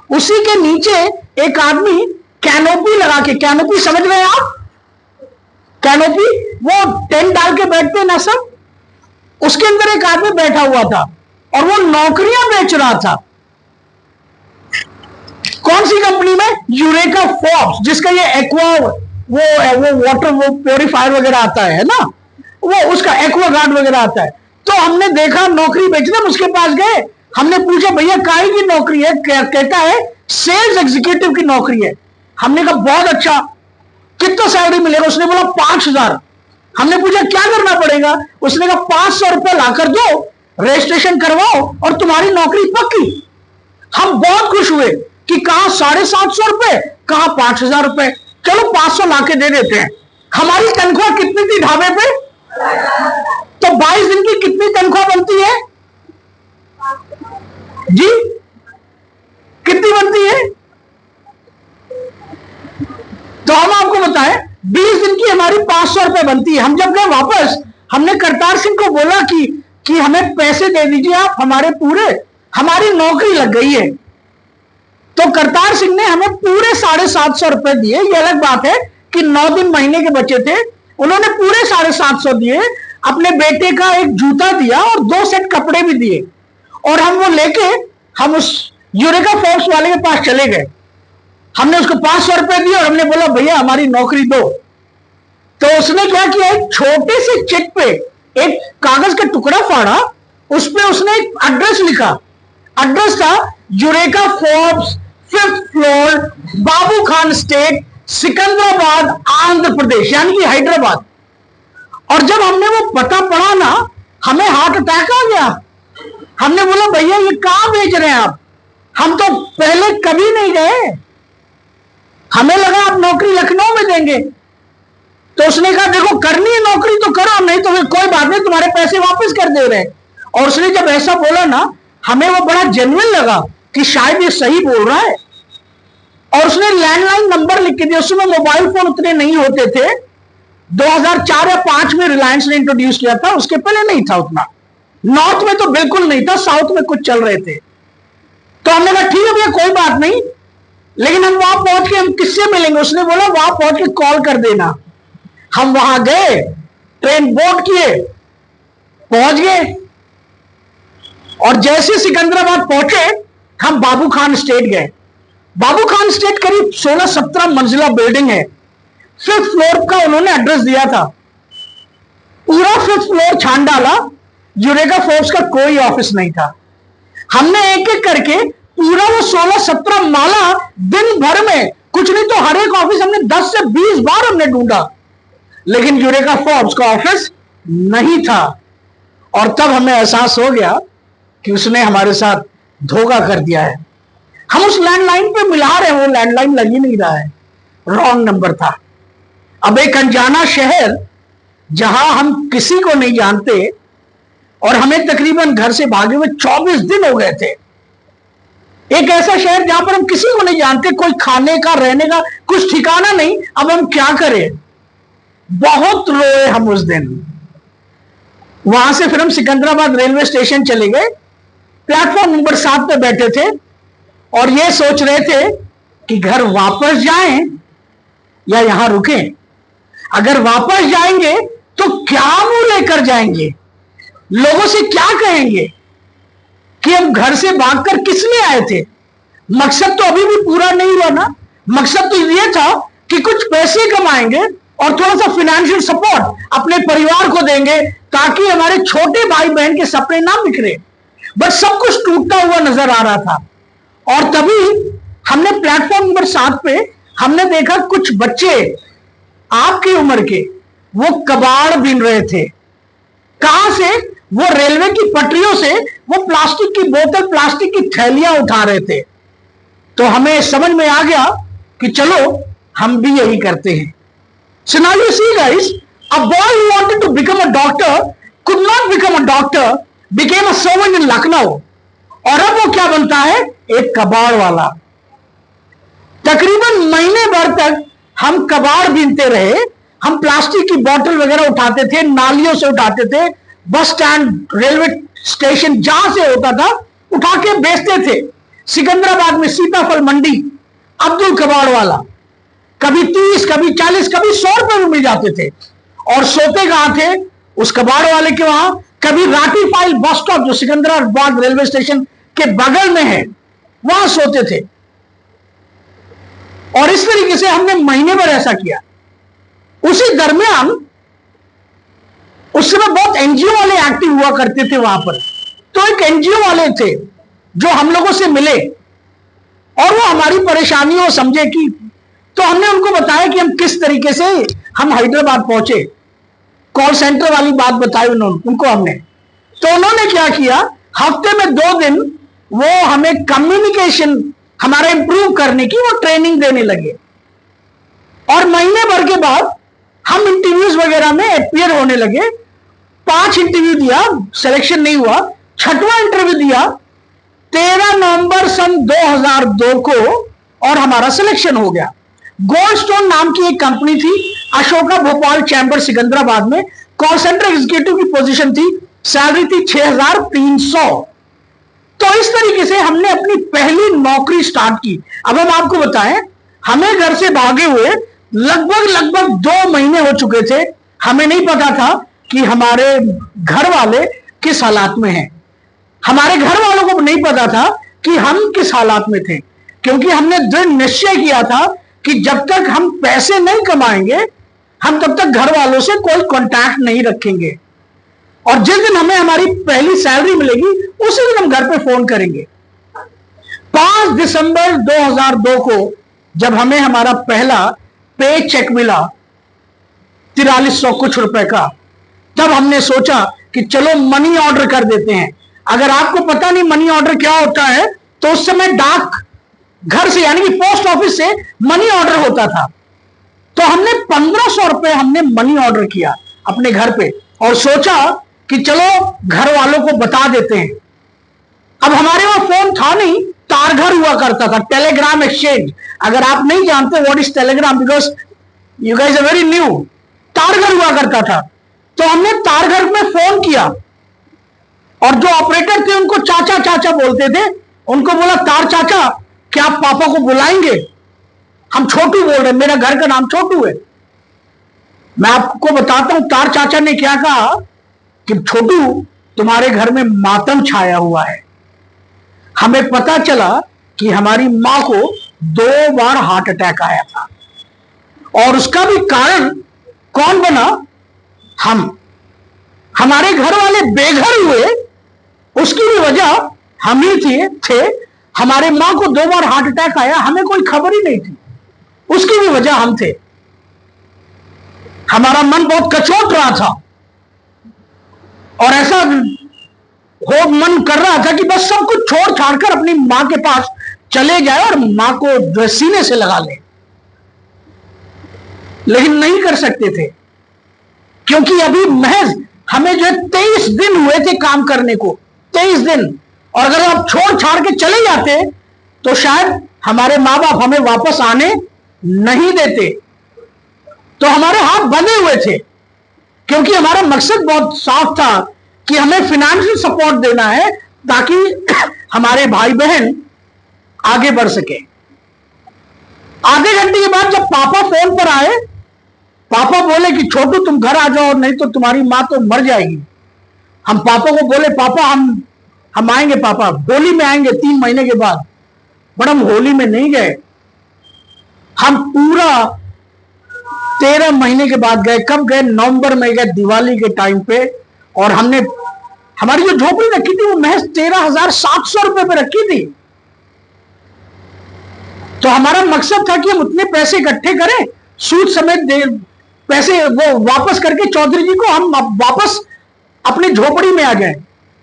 उसी के नीचे एक आदमी कैनोपी लगा के, कैनोपी समझ रहे हैं आप, कैनोपी वो टेंट डाल के बैठते हैं ना सब, उसके अंदर एक आदमी बैठा हुआ था और वो नौकरियां बेच रहा था। कौन सी कंपनी में, यूरेका फोर्ब्स, जिसका ये एक्वा वो वाटर वो प्योरीफायर वगैरह आता है ना, वो उसका एक्वा गार्ड वगैरह आता है। तो हमने देखा नौकरी बेचना, उसके पास गए, हमने पूछा भैया काहे की नौकरी है, कहता है सेल्स एग्जीक्यूटिव की नौकरी है। हमने कहा बहुत अच्छा, कितना सैलरी मिलेगा, उसने बोला 5000। हमने पूछा क्या करना पड़ेगा, उसने कहा 500 रुपए लाकर दो, रजिस्ट्रेशन करवाओ और तुम्हारी नौकरी पक्की। हम बहुत खुश हुए कि कहा 750 रुपए, कहा 5000 रुपए, चलो 500 लाके दे देते हैं। हमारी तनख्वाह कितनी थी ढाबे पे, तो 22 दिन की कितनी तनख्वाह बनती है जी, कितनी बनती है, तो हम आपको बताएं 20 दिन की हमारी 500 रुपए बनती है। हम जब गए वापस, हमने करतार सिंह को बोला कि हमें पैसे दे दीजिए आप हमारे पूरे, हमारी नौकरी लग गई है। तो करतार सिंह ने हमें पूरे 750 रुपए दिए। ये अलग बात है कि 9 दिन महीने के बचे थे, उन्होंने पूरे 750 दिए। अपने बेटे का एक जूता दिया और 2 सेट कपड़े भी दिए। और हम वो लेके हम उस यूरेका फोर्ब्स वाले के पास चले गए। हमने उसको 500 रुपए दिए और हमने बोला भैया हमारी नौकरी दो। तो उसने क्या किया, एक छोटे से चेक पे एक कागज का टुकड़ा फाड़ा, उस पे उसने एक एड्रेस लिखा। एड्रेस था यूरेका फोर्ब्स 5th फ्लोर, बाबू खान स्टेट, सिकंदराबाद, आंध्र प्रदेश, यानी कि हैदराबाद। और जब हमने वो पता पढ़ा ना, हमें हार्ट अटैक आ गया। हमने बोला भैया ये कहां भेज रहे हैं आप, हम तो पहले कभी नहीं गए, हमें लगा आप नौकरी लखनऊ में देंगे। तो उसने कहा देखो करनी है नौकरी तो करो, नहीं तो फिर कोई बात नहीं, तुम्हारे पैसे वापस कर दे रहे हैं। और उसने जब ऐसा बोला ना, हमें वो बड़ा जेन्युइन लगा कि शायद ये सही बोल रहा है। और उसने लैंडलाइन नंबर लिख के दिया। उस समय मोबाइल फोन उतने नहीं होते थे, 2004 या 5 में रिलायंस ने इंट्रोड्यूस किया था, उसके पहले नहीं था उतना। नॉर्थ में तो बिल्कुल नहीं था, साउथ में कुछ चल रहे थे। तो हमने कहा ठीक है भैया कोई बात नहीं, लेकिन हम वहां पहुंच के हम किससे मिलेंगे। उसने बोला वहां पहुंच के कॉल कर देना। हम वहां गए, ट्रेन बोर्ड किए, पहुंच गए, और जैसे सिकंदराबाद पहुंचे हम बाबू खान स्टेट गए। बाबू खान स्टेट करीब 16-17 मंजिला बिल्डिंग है। 5th फ्लोर का उन्होंने एड्रेस दिया था। पूरा 5th फ्लोर छान डाला, यूरेका फोर्ब्स का कोई ऑफिस नहीं था। हमने एक एक करके पूरा वो 16-17 माला दिन भर में, कुछ नहीं तो हर एक ऑफिस हमने 10 से 20 बार हमने ढूंढा, लेकिन यूरेका फोर्ब्स का ऑफिस नहीं था। और तब हमें एहसास हो गया कि उसने हमारे साथ धोखा कर दिया है। हम उस लैंडलाइन पे मिला रहे हैं, वो लैंडलाइन लग ही नहीं रहा है, रॉन्ग नंबर था। अब एक अनजाना शहर जहां हम किसी को नहीं जानते, और हमें तकरीबन घर से भागे हुए 24 दिन हो गए थे। एक ऐसा शहर जहां पर हम किसी को नहीं जानते, कोई खाने का रहने का कुछ ठिकाना नहीं। अब हम क्या करें, बहुत रोए हम उस दिन। वहां से फिर हम सिकंदराबाद रेलवे स्टेशन चले गए, प्लेटफॉर्म नंबर 7 पे बैठे थे और ये सोच रहे थे कि घर वापस जाएं या यहां रुकें। अगर वापस जाएंगे तो क्या मुंह लेकर जाएंगे, लोगों से क्या कहेंगे कि हम घर से भागकर किस लिए आए थे। मकसद तो अभी भी पूरा नहीं हुआ ना। मकसद तो ये था कि कुछ पैसे कमाएंगे और थोड़ा सा फाइनेंशियल सपोर्ट अपने परिवार को देंगे, ताकि हमारे छोटे भाई बहन के सपने ना बिखरे। बट सब कुछ टूटता हुआ नजर आ रहा था। और तभी हमने प्लेटफॉर्म नंबर 7 पे हमने देखा कुछ बच्चे आपकी उम्र के, वो कबाड़ बीन रहे थे। कहां से, वो रेलवे की पटरियों से वो प्लास्टिक की बोतल, प्लास्टिक की थैलियां उठा रहे थे। तो हमें समझ में आ गया कि चलो हम भी यही करते हैं। So now you see guys, a boy who wanted to become a doctor could not become a doctor, became a servant in Lucknow, और अब वो क्या बनता है, एक कबाड़ वाला। तकरीबन महीने भर तक हम कबाड़ बीनते रहे। हम प्लास्टिक की बोतल वगैरह उठाते थे, नालियों से उठाते थे, बस स्टैंड, रेलवे स्टेशन जहां से होता था उठा के बेचते थे। सिकंदराबाद में सीताफल मंडी, अब्दुल कबाड़ वाला, कभी 30, कभी 40, कभी 100 रुपए में मिल जाते थे। और सोते कहां थे, उस कबाड़ वाले के वहां। कभी राटी फाइल बस स्टॉप जो सिकंदराबाद रेलवे स्टेशन के बगल में है, वहां सोते थे। और इस तरीके से हमने महीने भर ऐसा किया। उसी दरमियान उस समय बहुत एनजीओ वाले एक्टिव हुआ करते थे वहां पर। तो एक एनजीओ वाले थे जो हम लोगों से मिले और वो हमारी परेशानियों समझे कि, तो हमने उनको बताया कि हम किस तरीके से हम हैदराबाद पहुंचे। कॉल सेंटर वाली बात बताई उनको हमने। तो उन्होंने क्या किया, हफ्ते में 2 दिन वो हमें कम्युनिकेशन हमारा इंप्रूव करने की वो ट्रेनिंग देने लगे। और महीने भर के बाद हम इंटरव्यूज वगैरह में अपीयर होने लगे। 5 इंटरव्यू दिया, सिलेक्शन नहीं हुआ। 6वां इंटरव्यू दिया 13 नवंबर सन 2002 को और हमारा सिलेक्शन हो गया। गोल्ड स्टोन नाम की एक कंपनी थी, अशोका भोपाल चैम्बर सिकंदराबाद में। कॉल सेंटर एग्जीक्यूटिव की पोजीशन थी, सैलरी थी 6300। तो इस तरीके से हमने अपनी पहली नौकरी स्टार्ट की। अब हम आपको बताएं, हमें घर से भागे हुए लगभग 2 महीने हो चुके थे। हमें नहीं पता था कि हमारे घर वाले किस हालात में हैं। हमारे घर वालों को नहीं पता था कि हम किस हालात में थे, क्योंकि हमने दृढ़ निश्चय किया था कि जब तक हम पैसे नहीं कमाएंगे हम तब तक घर वालों से कोई कांटेक्ट नहीं रखेंगे, और जिस दिन हमें हमारी पहली सैलरी मिलेगी उसी दिन हम घर पे फोन करेंगे। 5 दिसंबर 2002 को जब हमें हमारा पहला पे चेक मिला 4300 कुछ रुपए का, तब हमने सोचा कि चलो मनी ऑर्डर कर देते हैं। अगर आपको पता नहीं मनी ऑर्डर क्या होता है, तो उस समय डाक घर से यानी कि पोस्ट ऑफिस से मनी ऑर्डर होता था। तो हमने 1500 रुपए हमने मनी ऑर्डर किया अपने घर पे और सोचा कि चलो घर वालों को बता देते हैं। अब हमारे वहां फोन था नहीं, तारघर हुआ करता था, टेलीग्राम एक्सचेंज। अगर आप नहीं जानते what is telegram, because you guys are very new, तारघर हुआ करता था। तो हमने तारघर में फोन किया और जो ऑपरेटर थे उनको चाचा चाचा बोलते थे, उनको बोला तार चाचा क्या आप पापा को बुलाएंगे, हम छोटू बोल रहे हैं, मेरा घर का नाम छोटू है। मैं आपको बताता हूं तार चाचा ने क्या कहा कि छोटू तुम्हारे घर में मातम छाया हुआ है। हमें पता चला कि हमारी मां को 2 बार हार्ट अटैक आया था, और उसका भी कारण कौन बना, हम। हमारे घर वाले बेघर हुए, उसकी भी वजह हम ही थे। हमारे मां को 2 बार हार्ट अटैक आया, हमें कोई खबर ही नहीं थी, उसकी भी वजह हम थे। हमारा मन बहुत कचोट रहा था और ऐसा हो मन कर रहा था कि बस सब कुछ छोड़ छाड़ कर अपनी मां के पास चले जाए और मां को सीने से लगा ले, लेकिन नहीं कर सकते थे, क्योंकि अभी महज हमें जो है 23 दिन हुए थे काम करने को, 23 दिन। और अगर आप छोड़ छाड़ के चले जाते तो शायद हमारे मां बाप हमें वापस आने नहीं देते। तो हमारे हाथ बंधे हुए थे, क्योंकि हमारा मकसद बहुत साफ था कि हमें फाइनेंशियल सपोर्ट देना है ताकि हमारे भाई बहन आगे बढ़ सके। आधे घंटे के बाद जब पापा फोन पर आए, पापा बोले कि छोटू तुम घर आ जाओ, नहीं तो तुम्हारी मां तो मर जाएगी। हम पापा को बोले पापा हम आएंगे, पापा होली में आएंगे 3 महीने के बाद। बट हम होली में नहीं गए, हम पूरा 13 महीने के बाद गए। कब गए, नवंबर में गए, दिवाली के टाइम पे। और हमने हमारी जो झोपड़ी रखी थी वो महज 13,700 रुपए पे रखी थी। तो हमारा मकसद था कि हम उतने पैसे इकट्ठे करें, सूद समेत पैसे वो वापस करके चौधरी जी को हम वापस अपनी झोपड़ी में आ जाए।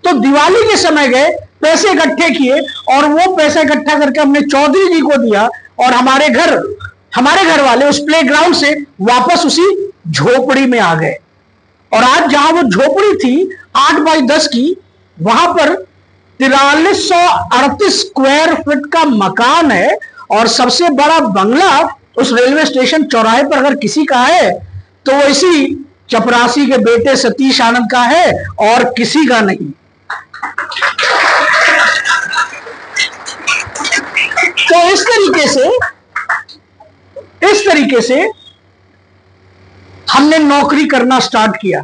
तो दिवाली के समय गए, पैसे इकट्ठे किए और वो पैसा इकट्ठा करके हमने चौधरी जी को दिया, और हमारे घर वाले उस प्लेग्राउंड से वापस उसी झोपड़ी में आ गए। और आज जहां वो झोपड़ी थी 8 बाई 10 की, वहां पर 4338 स्क्वायर फीट का मकान है, और सबसे बड़ा बंगला उस रेलवे स्टेशन चौराहे पर अगर किसी का है तो वो इसी चपरासी के बेटे सतीश आनंद का है और किसी का नहीं। तो इस तरीके से हमने नौकरी करना स्टार्ट किया।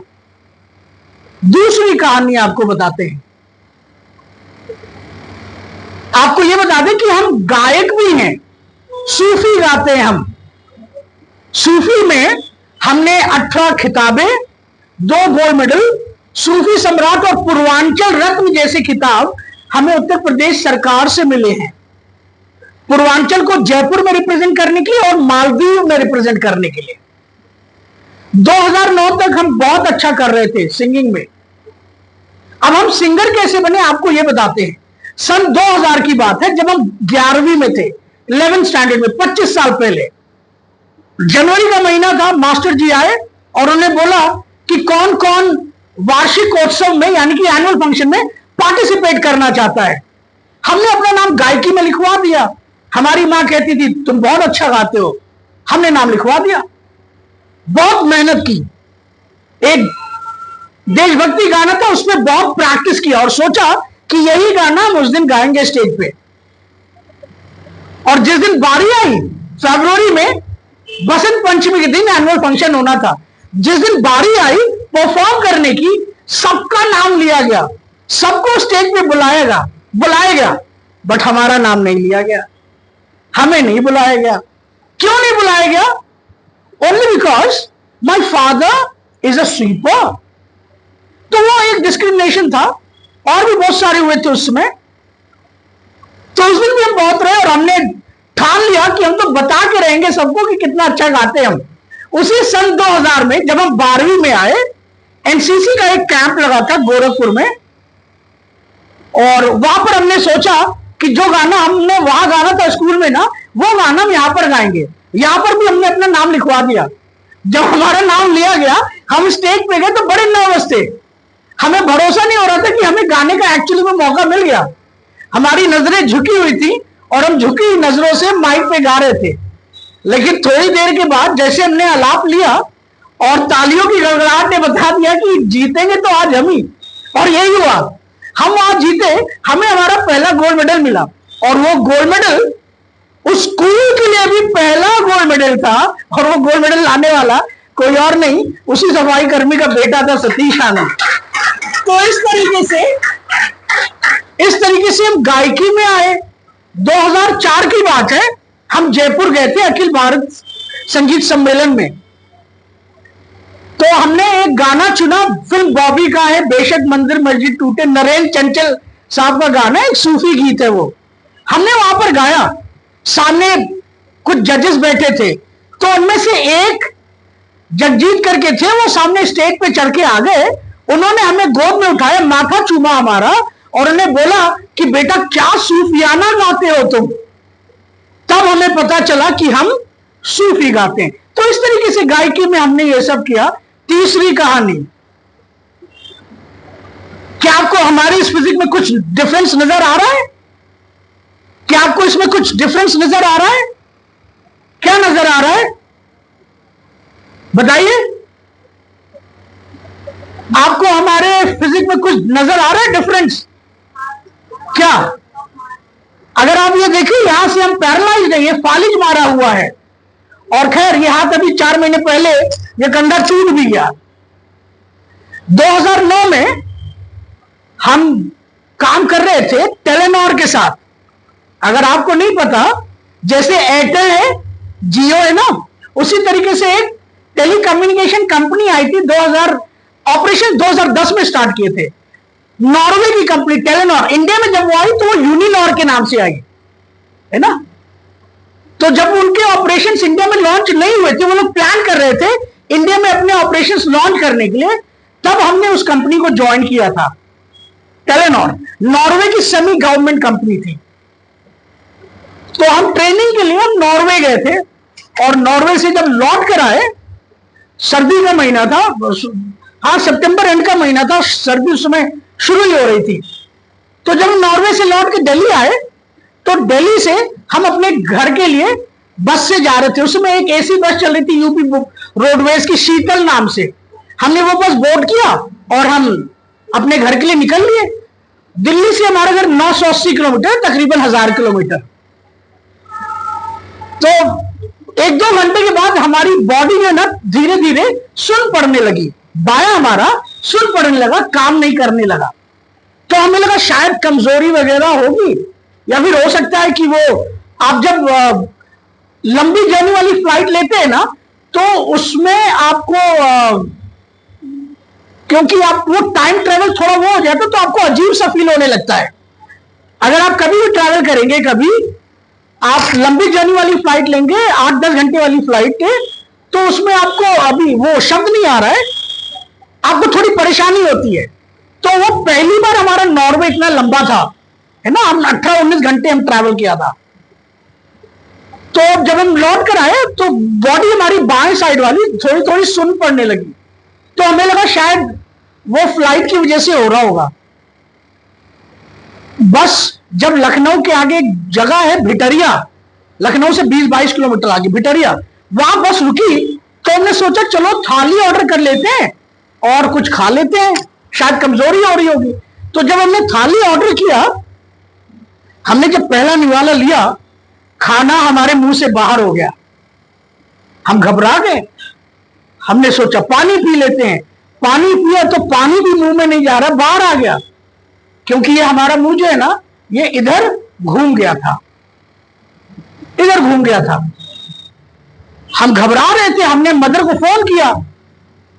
दूसरी कहानी आपको बताते हैं। आपको यह बता दें कि हम गायक भी हैं, सूफी गाते हैं हम। सूफी में हमने 18 खिताबें, 2 गोल्ड मेडल, सूफी सम्राट और पूर्वांचल रत्न जैसे खिताब हमें उत्तर प्रदेश सरकार से मिले हैं। पूर्वांचल को जयपुर में रिप्रेजेंट करने के लिए और मालदीव में रिप्रेजेंट करने के लिए। 2009 तक हम बहुत अच्छा कर रहे थे सिंगिंग में। अब हम सिंगर कैसे बने आपको यह बताते हैं। सन 2000 की बात है, जब हम 11वीं में थे, 11th स्टैंडर्ड में, 25 साल पहले। जनवरी का महीना था, मास्टर जी आए और उन्होंने बोला कि कौन कौन वार्षिकोत्सव में यानी कि एनुअल फंक्शन में पार्टिसिपेट करना चाहता है। हमने अपना नाम गायकी में लिखवा दिया। हमारी मां कहती थी तुम बहुत अच्छा गाते हो, हमने नाम लिखवा दिया। बहुत मेहनत की, एक देशभक्ति गाना था, उसमें बहुत प्रैक्टिस किया और सोचा कि यही गाना हम उस दिन गाएंगे स्टेज पे। और जिस दिन बारी आई, फरवरी में बसंत पंचमी के दिन एनुअल फंक्शन होना था, जिस दिन बारी आई परफॉर्म करने की, सबका नाम लिया गया सबको स्टेज पे बुलाया गया, बट हमारा नाम नहीं लिया गया, हमें नहीं बुलाया गया। क्यों नहीं बुलाया गया? Only because my father is a sweeper. तो वो एक डिस्क्रिमिनेशन था, और भी बहुत सारे हुए थे उसमें। तो उस दिन भी हम बहुत रहे, और हमने ठान लिया कि हम तो बता के रहेंगे सबको कि कितना अच्छा गाते हैं हम। उसी सन 2000 में जब हम 12वीं में आए, एनसीसी का एक कैंप लगा था गोरखपुर में, और वहां पर हमने सोचा कि जो गाना हमने वहां गाना था स्कूल में ना, वो गाना हम यहां पर गाएंगे। यहां पर भी हमने अपना नाम लिखवा दिया। जब हमारा नाम लिया गया, हम स्टेज पे गए तो बड़े नर्वस थे, हमें भरोसा नहीं हो रहा था कि हमें गाने का एक्चुअली में मौका मिल गया। हमारी नजरें झुकी हुई थी, और हम झुकी हुई नजरों से माइक पे गा रहे थे। लेकिन थोड़ी देर के बाद जैसे हमने आलाप लिया, और तालियों की गड़गड़ाहट ने बता दिया कि जीतेंगे तो आज हम ही, और यही हुआ। हम आज जीते, हमें हमारा पहला गोल्ड मेडल मिला, और वो गोल्ड मेडल उस स्कूल के लिए भी पहला गोल्ड मेडल था। और वो गोल्ड मेडल लाने वाला कोई और नहीं, उसी सफाई कर्मी का बेटा था, सतीश आनंद। तो इस तरीके से हम गायकी में आए। 2004 की बात है, हम जयपुर गए थे अखिल भारत संगीत सम्मेलन में। तो हमने एक गाना चुना, फिल्म बॉबी का है, बेशक मंदिर मस्जिद टूटे, नरेंद्र चंचल साहब का गाना है, एक सूफी गीत है वो। हमने वहां पर गाया, सामने कुछ जजेस बैठे थे, तो उनमें से एक जगजीत करके थे, वो सामने स्टेज पे चढ़ के आ गए। उन्होंने हमें गोद में उठाया, माथा चूमा हमारा, और उन्हें बोला कि बेटा क्या सूफियाना गाते हो तुम। तब हमें पता चला कि हम सूफी गाते हैं। तो इस तरीके से गायकी में हमने ये सब किया। तीसरी कहानी, क्या आपको हमारे इस फिजिक में कुछ डिफरेंस नजर आ रहा है? क्या आपको इसमें कुछ डिफरेंस नजर आ रहा है? क्या नजर आ रहा है, बताइए। आपको हमारे फिजिक में कुछ नजर आ रहा है डिफरेंस? क्या? अगर आप ये देखिए, यहां से हम पैरालाइज्ड है, ये फालिज मारा हुआ है, और खैर ये हाथ अभी 4 महीने पहले ये कंधा टूट भी गया। 2009 में हम काम कर रहे थे टेलीनॉर के साथ। अगर आपको नहीं पता, जैसे एयरटेल है, जियो है ना, उसी तरीके से एक टेलीकम्युनिकेशन कंपनी आई थी। 2000 ऑपरेशन 2010 में स्टार्ट किए थे। नॉर्वे की कंपनी टेलीनॉर, इंडिया में जब वो आई तो वो यूनिनॉर के नाम से आई, है ना। तो जब उनके ऑपरेशंस इंडिया में लॉन्च नहीं हुए थे, वो लोग प्लान कर रहे थे इंडिया में अपने ऑपरेशंस लॉन्च करने के लिए, तब हमने उस कंपनी को ज्वाइन किया था। टेलीनॉर नॉर्वे की सेमी गवर्नमेंट कंपनी थी। तो हम ट्रेनिंग के लिए हम नॉर्वे गए थे, और नॉर्वे से जब लौट कर आए, सर्दी का महीना था, हाँ सितंबर एंड का महीना था, सर्दी उस समय शुरू ही हो रही थी। तो जब नॉर्वे से लौट के दिल्ली आए, तो दिल्ली से हम अपने घर के लिए बस से जा रहे थे। उसमें एक एसी बस चल रही थी यूपी रोडवेज की, शीतल नाम से। हमने वो बस बोर्ड किया और हम अपने घर के लिए निकल लिए। दिल्ली से हमारा घर 980 किलोमीटर, तकरीबन 1000 किलोमीटर। तो 1-2 घंटे के बाद हमारी बॉडी में ना धीरे धीरे सुन पड़ने लगी, बायां हमारा सुन पड़ने लगा, काम नहीं करने लगा। तो हमें लगा शायद कमजोरी वगैरह होगी, या फिर हो सकता है कि वो आप जब लंबी जर्नी वाली फ्लाइट लेते हैं ना, तो उसमें आपको क्योंकि आप वो टाइम ट्रेवल थोड़ा वो हो जाता है, तो आपको अजीब सा फील होने लगता है। अगर आप कभी भी ट्रैवल करेंगे, कभी आप लंबी जर्नी वाली फ्लाइट लेंगे, 8-10 घंटे वाली फ्लाइट के, तो उसमें आपको अभी वो शब्द नहीं आ रहा है, आपको थोड़ी परेशानी होती है। तो वो पहली बार हमारा नॉर्वे इतना लंबा था, है ना, हम 18-19 घंटे हम ट्रैवल किया था। तो जब हम लौट कर आए, तो बॉडी हमारी बाएं साइड वाली थोड़ी थोड़ी सुन पड़ने लगी। तो हमें लगा शायद वो फ्लाइट की वजह से हो रहा होगा। बस जब लखनऊ के आगे एक जगह है भिटरिया, लखनऊ से 20-22 किलोमीटर आगे भिटरिया, वहां बस रुकी। तो हमने सोचा चलो थाली ऑर्डर कर लेते हैं और कुछ खा लेते हैं, शायद कमजोरी हो रही होगी। तो जब हमने थाली ऑर्डर किया, हमने जब पहला निवाला लिया, खाना हमारे मुंह से बाहर हो गया। हम घबरा गए, हमने सोचा पानी पी लेते हैं। पानी पिया तो पानी भी मुंह में नहीं जा रहा, बाहर आ गया। क्योंकि ये हमारा मुंह जो है ना, ये इधर घूम गया था, इधर घूम गया था। हम घबरा रहे थे, हमने मदर को फोन किया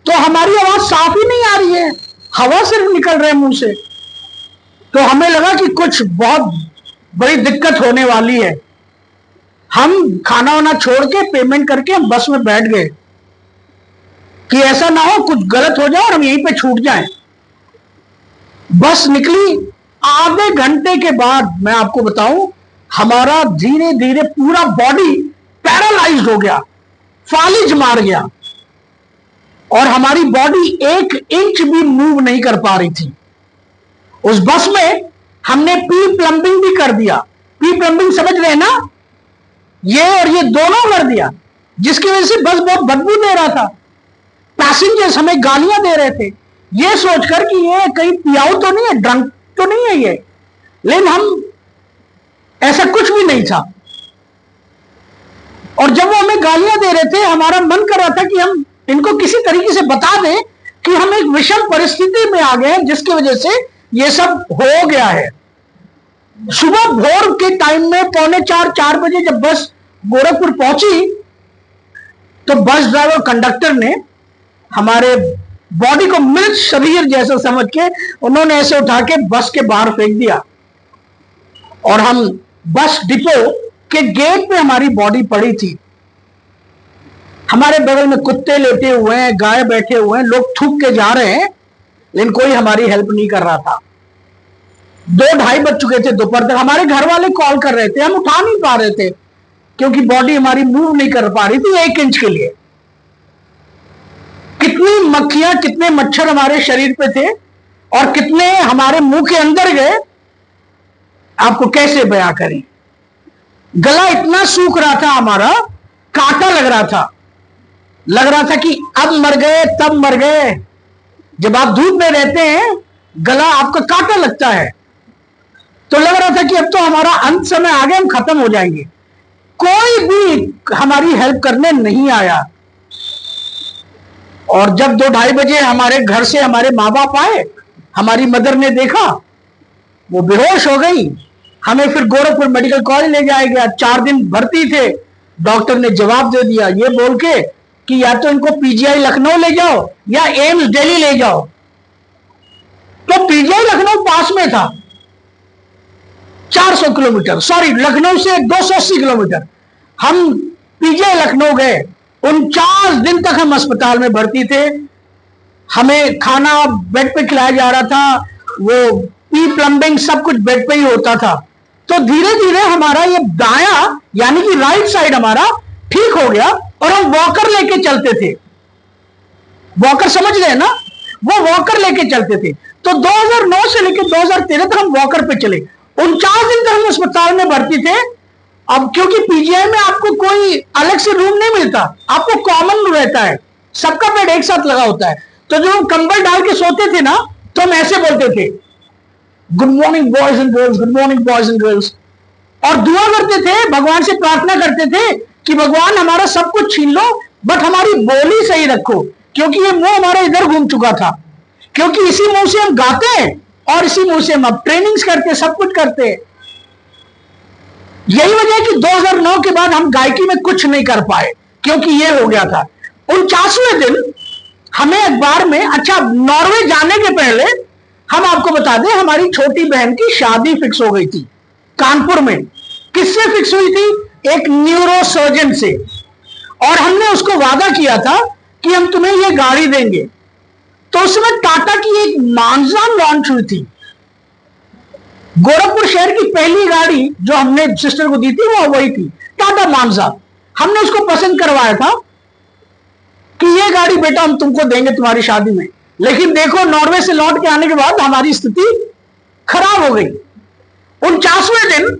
तो हमारी आवाज साफ ही नहीं आ रही है, हवा सिर्फ निकल रहे मुंह से। तो हमें लगा कि कुछ बहुत बड़ी दिक्कत होने वाली है। हम खाना वाना छोड़ के पेमेंट करके हम बस में बैठ गए कि ऐसा ना हो कुछ गलत हो जाए और हम यहीं पे छूट जाएं। बस निकली, आधे घंटे के बाद मैं आपको बताऊं, हमारा धीरे धीरे पूरा बॉडी पैरालाइज्ड हो गया, फालिज मार गया और हमारी बॉडी 1 इंच भी मूव नहीं कर पा रही थी। उस बस में हमने पी प्लम्बिंग भी कर दिया। पी प्लम्बिंग समझ रहे हैं ना, ये और ये दोनों कर दिया, जिसकी वजह से बस बहुत बदबू दे रहा था। पैसेंजर्स हमें गालियां दे रहे थे, ये सोचकर कि ये कहीं पियाऊ तो नहीं है, ड्रंक तो नहीं है ये, लेकिन हम ऐसा कुछ भी नहीं था। और जब वो हमें गालियां दे रहे थे, हमारा मन कर रहा था कि हम इनको किसी तरीके से बता दें कि हम एक विषम परिस्थिति में आ गए हैं, जिसकी वजह से ये सब हो गया है। सुबह भोर के टाइम में 3:45-4 बजे जब बस गोरखपुर पहुंची तो बस ड्राइवर कंडक्टर ने हमारे बॉडी को मृत शरीर जैसा समझ के उन्होंने ऐसे उठा के बस के बाहर फेंक दिया और हम बस डिपो के गेट पे हमारी बॉडी पड़ी थी। हमारे बगल में कुत्ते लेटे हुए हैं, गाय बैठे हुए हैं, लोग थूक के जा रहे हैं, लेकिन कोई हमारी हेल्प नहीं कर रहा था। 2-2:30 बज चुके थे दोपहर तक। हमारे घर वाले कॉल कर रहे थे, हम उठा नहीं पा रहे थे क्योंकि बॉडी हमारी मूव नहीं कर पा रही थी 1 इंच के लिए। कितनी मक्खियां, कितने मच्छर हमारे शरीर पे थे और कितने हमारे मुंह के अंदर गए, आपको कैसे बयां करें। गला इतना सूख रहा था हमारा, कांटा लग रहा था कि अब मर गए तब मर गए। जब आप धूप में रहते हैं, गला आपका कांटा लगता है, तो लग रहा था कि अब तो हमारा अंत समय आ गया, हम खत्म हो जाएंगे। कोई भी हमारी हेल्प करने नहीं आया। और जब 2-2:30 बजे हमारे घर से हमारे माँ बाप आए, हमारी मदर ने देखा, वो बेहोश हो गई। हमें फिर गोरखपुर मेडिकल कॉलेज ले जाया गया। 4 दिन भर्ती थे। डॉक्टर ने जवाब दे दिया ये बोल के कि या तो इनको पीजीआई लखनऊ ले जाओ या एम्स दिल्ली ले जाओ। तो पीजीआई लखनऊ पास में था, 400 किलोमीटर, सॉरी लखनऊ से 280 किलोमीटर। हम पीजीआई लखनऊ गए। 49 दिन तक हम अस्पताल में भर्ती थे। हमें खाना बेड पे खिलाया जा रहा था, वो पी प्लम्बिंग सब कुछ बेड पे ही होता था। तो धीरे धीरे हमारा ये दायां यानी कि राइट साइड हमारा ठीक हो गया और हम वॉकर लेके चलते थे। वॉकर समझ रहे हैं ना, वो वॉकर लेके चलते थे। तो 2009 से लेकर 2013 तक हम वॉकर पे चले। 49 दिन तक हम अस्पताल में भर्ती थे। अब क्योंकि पीजीआई में आपको कोई अलग से रूम नहीं मिलता, आपको कॉमन रहता है, सबका बेड एक साथ लगा होता है। तो जब हम कंबल डाल के सोते थे ना, तो हम ऐसे बोलते थे, good morning boys and girls, good morning boys and girls. और दुआ करते थे, भगवान से प्रार्थना करते थे कि भगवान हमारा सब कुछ छीन लो, बट हमारी बोली सही रखो, क्योंकि ये मुंह हमारा इधर घूम चुका था। क्योंकि इसी मुंह से हम गाते हैं और इसी मुंह से हम अब ट्रेनिंग्स करते, सब कुछ करते हैं। यही वजह है कि 2009 के बाद हम गायकी में कुछ नहीं कर पाए, क्योंकि ये हो गया था। 49वें दिन हमें अखबार में, अच्छा नॉर्वे जाने के पहले हम आपको बता दें, हमारी छोटी बहन की शादी फिक्स हो गई थी कानपुर में। किससे फिक्स हुई थी? एक न्यूरो सर्जन से। और हमने उसको वादा किया था कि हम तुम्हें ये गाड़ी देंगे। तो उस समय टाटा की एक मांजा लॉन्च हुई थी। गोरखपुर शहर की पहली गाड़ी जो हमने सिस्टर को दी थी वो वही थी, टाटा मांजा। हमने उसको पसंद करवाया था कि ये गाड़ी बेटा हम तुमको देंगे तुम्हारी शादी में। लेकिन देखो, नॉर्वे से लौट के आने के बाद हमारी स्थिति खराब हो गई। 49वें दिन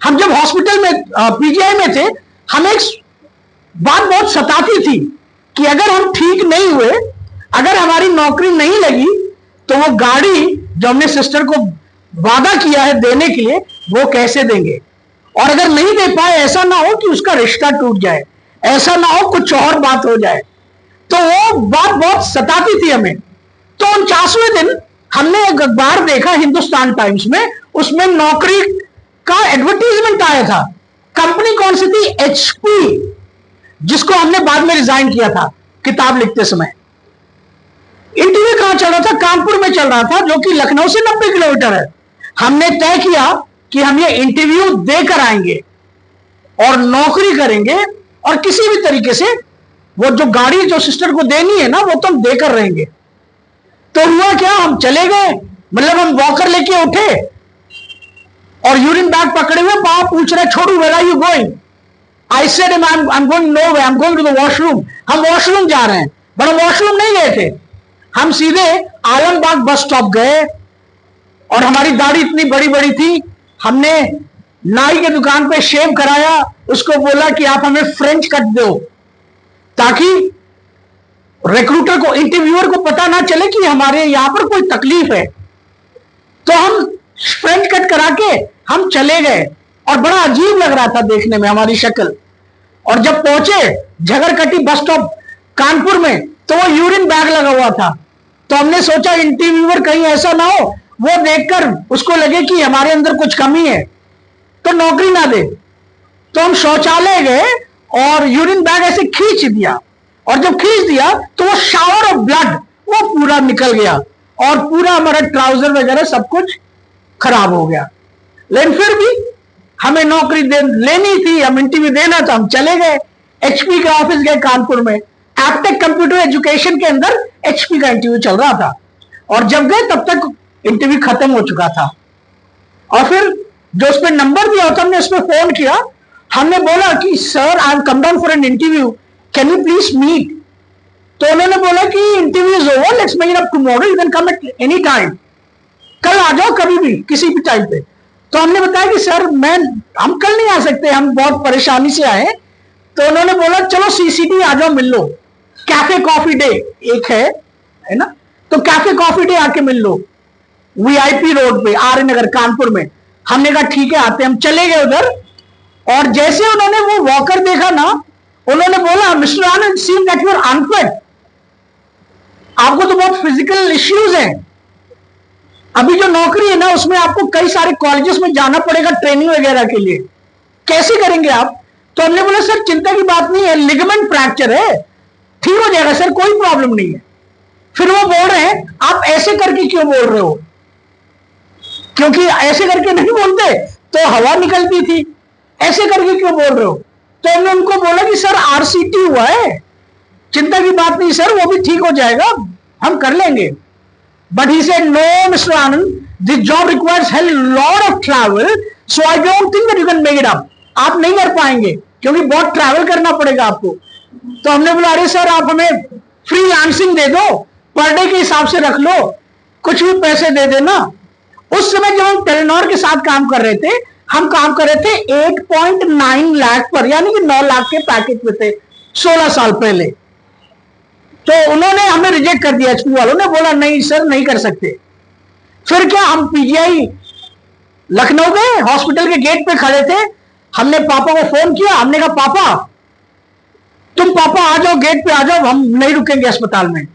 हम जब हॉस्पिटल में पीजीआई में थे, हमें एक बात बहुत सताती थी कि अगर हम ठीक नहीं हुए, अगर हमारी नौकरी नहीं लगी, तो वो गाड़ी जो हमने सिस्टर को वादा किया है देने के लिए, वो कैसे देंगे। और अगर नहीं दे पाए, ऐसा ना हो कि उसका रिश्ता टूट जाए, ऐसा ना हो कुछ और बात हो जाए। तो वो बात बहुत सताती थी हमें। तो 49वें दिन हमने एक अखबार देखा हिंदुस्तान टाइम्स में, उसमें नौकरी का एडवर्टीजमेंट आया था। कंपनी कौन सी थी? HP, जिसको हमने बाद में रिजाइन किया था किताब लिखते समय। इंटरव्यू कहां चल रहा था? कानपुर में चल रहा था, जो कि लखनऊ से 90 किलोमीटर है। हमने तय किया कि हम ये इंटरव्यू देकर आएंगे और नौकरी करेंगे, और किसी भी तरीके से वो जो गाड़ी जो सिस्टर को देनी है ना, वो तो हम देकर रहेंगे। तो हुआ क्या, हम चले गए, मतलब हम वॉकर लेके उठे और यूरिन बैग पकड़े हुए, पापा पूछ रहे छोड़ू where are you going? I said I am going no way, I am going to the washroom. हम वॉशरूम जा रहे हैं, बट हम वॉशरूम नहीं गए थे, हम सीधे आलमबाग बस स्टॉप गए। और हमारी दाढ़ी इतनी बड़ी बड़ी थी, हमने नाई के दुकान पे शेव कराया, उसको बोला कि आप हमें फ्रेंच कट दो, ताकि रिक्रूटर को, इंटरव्यूअर को पता ना चले कि हमारे यहां पर कोई तकलीफ है। तो हम फ्रेंच कट करा के हम चले गए, और बड़ा अजीब लग रहा था देखने में हमारी शक्ल। और जब पहुंचे झगड़कटी बस स्टॉप कानपुर में, तो वो यूरिन बैग लगा हुआ था। तो हमने सोचा इंटरव्यूअर कहीं ऐसा ना हो वो देखकर उसको लगे कि हमारे अंदर कुछ कमी है तो नौकरी ना दे। तो हम शौचालय गए और यूरिन बैग ऐसे खींच दिया, और जब खींच दिया तो वो शावर ऑफ ब्लड वो पूरा निकल गया, और पूरा हमारा ट्राउजर वगैरह सब कुछ खराब हो गया। लेकिन फिर भी हमें नौकरी लेनी थी, हम इंटरव्यू देना था, हम चले गए। HP का ऑफिस गए कानपुर में, एप्टेक कंप्यूटर एजुकेशन के अंदर HP का इंटरव्यू चल रहा था। और जब गए तब तक इंटरव्यू खत्म हो चुका था। और फिर जो उस पर नंबर दिया होता, हमने उस पर फोन किया, हमने बोला कि sir I am come down for an interview, can you please meet? तो उन्होंने बोला कि interview is over, let's make it up tomorrow, you can come at any time, कल आ जाओ कभी भी किसी भी टाइम पे। तो हमने बताया कि सर हम कल नहीं आ सकते, हम बहुत परेशानी से आए। तो उन्होंने बोला चलो CCD आ जाओ, मिल लो, कैफे कॉफी डे एक है ना, तो कैफे कॉफी डे आके मिल लो, VIP रोड पे, आर्य नगर कानपुर में। हमने कहा ठीक है आते, हम चले गए उधर। और जैसे उन्होंने वो वॉकर देखा ना, उन्होंने बोला mister Anand, seen that you are unfit, आपको तो बहुत फिजिकल इश्यूज हैं, अभी जो नौकरी है ना उसमें आपको कई सारे कॉलेजेस में जाना पड़ेगा ट्रेनिंग वगैरह के लिए, कैसे करेंगे आप? तो हमने बोला सर चिंता की बात नहीं है, लिगामेंट फ्रैक्चर है, ठीक हो जाएगा सर, कोई प्रॉब्लम नहीं है। फिर वो बोल रहे हैं आप ऐसे करके क्यों बोल रहे हो? क्योंकि ऐसे करके नहीं बोलते तो हवा निकलती थी, ऐसे करके क्यों बोल रहे हो? तो हमने उनको बोला कि सर RCT हुआ है, चिंता की बात नहीं सर, वो भी ठीक हो जाएगा, हम कर लेंगे। But he said, no, Mr. Anand, this job requires a lot of travel, so I don't think that you can make it up. आप नहीं कर पाएंगे क्योंकि बहुत ट्रैवल करना पड़ेगा आपको। तो हमने बोला अरे सर आप हमें फ्रीलांसिंग दे दो, पर डे के हिसाब से रख लो, कुछ भी पैसे दे देना। उस समय जब हम टेलीनॉर के साथ काम कर रहे थे, हम काम कर रहे थे 8.9 लाख पर, यानी कि 9 लाख के पैकेज पे थे 16 साल पहले। तो उन्होंने हमें रिजेक्ट कर दिया, HP वालों ने बोला नहीं सर नहीं कर सकते। फिर क्या, हम PGI लखनऊ गए, हॉस्पिटल के गेट पे खड़े थे, हमने पापा को फोन किया, हमने कहा पापा तुम पापा आ जाओ, गेट पे आ जाओ, हम नहीं रुकेंगे अस्पताल में।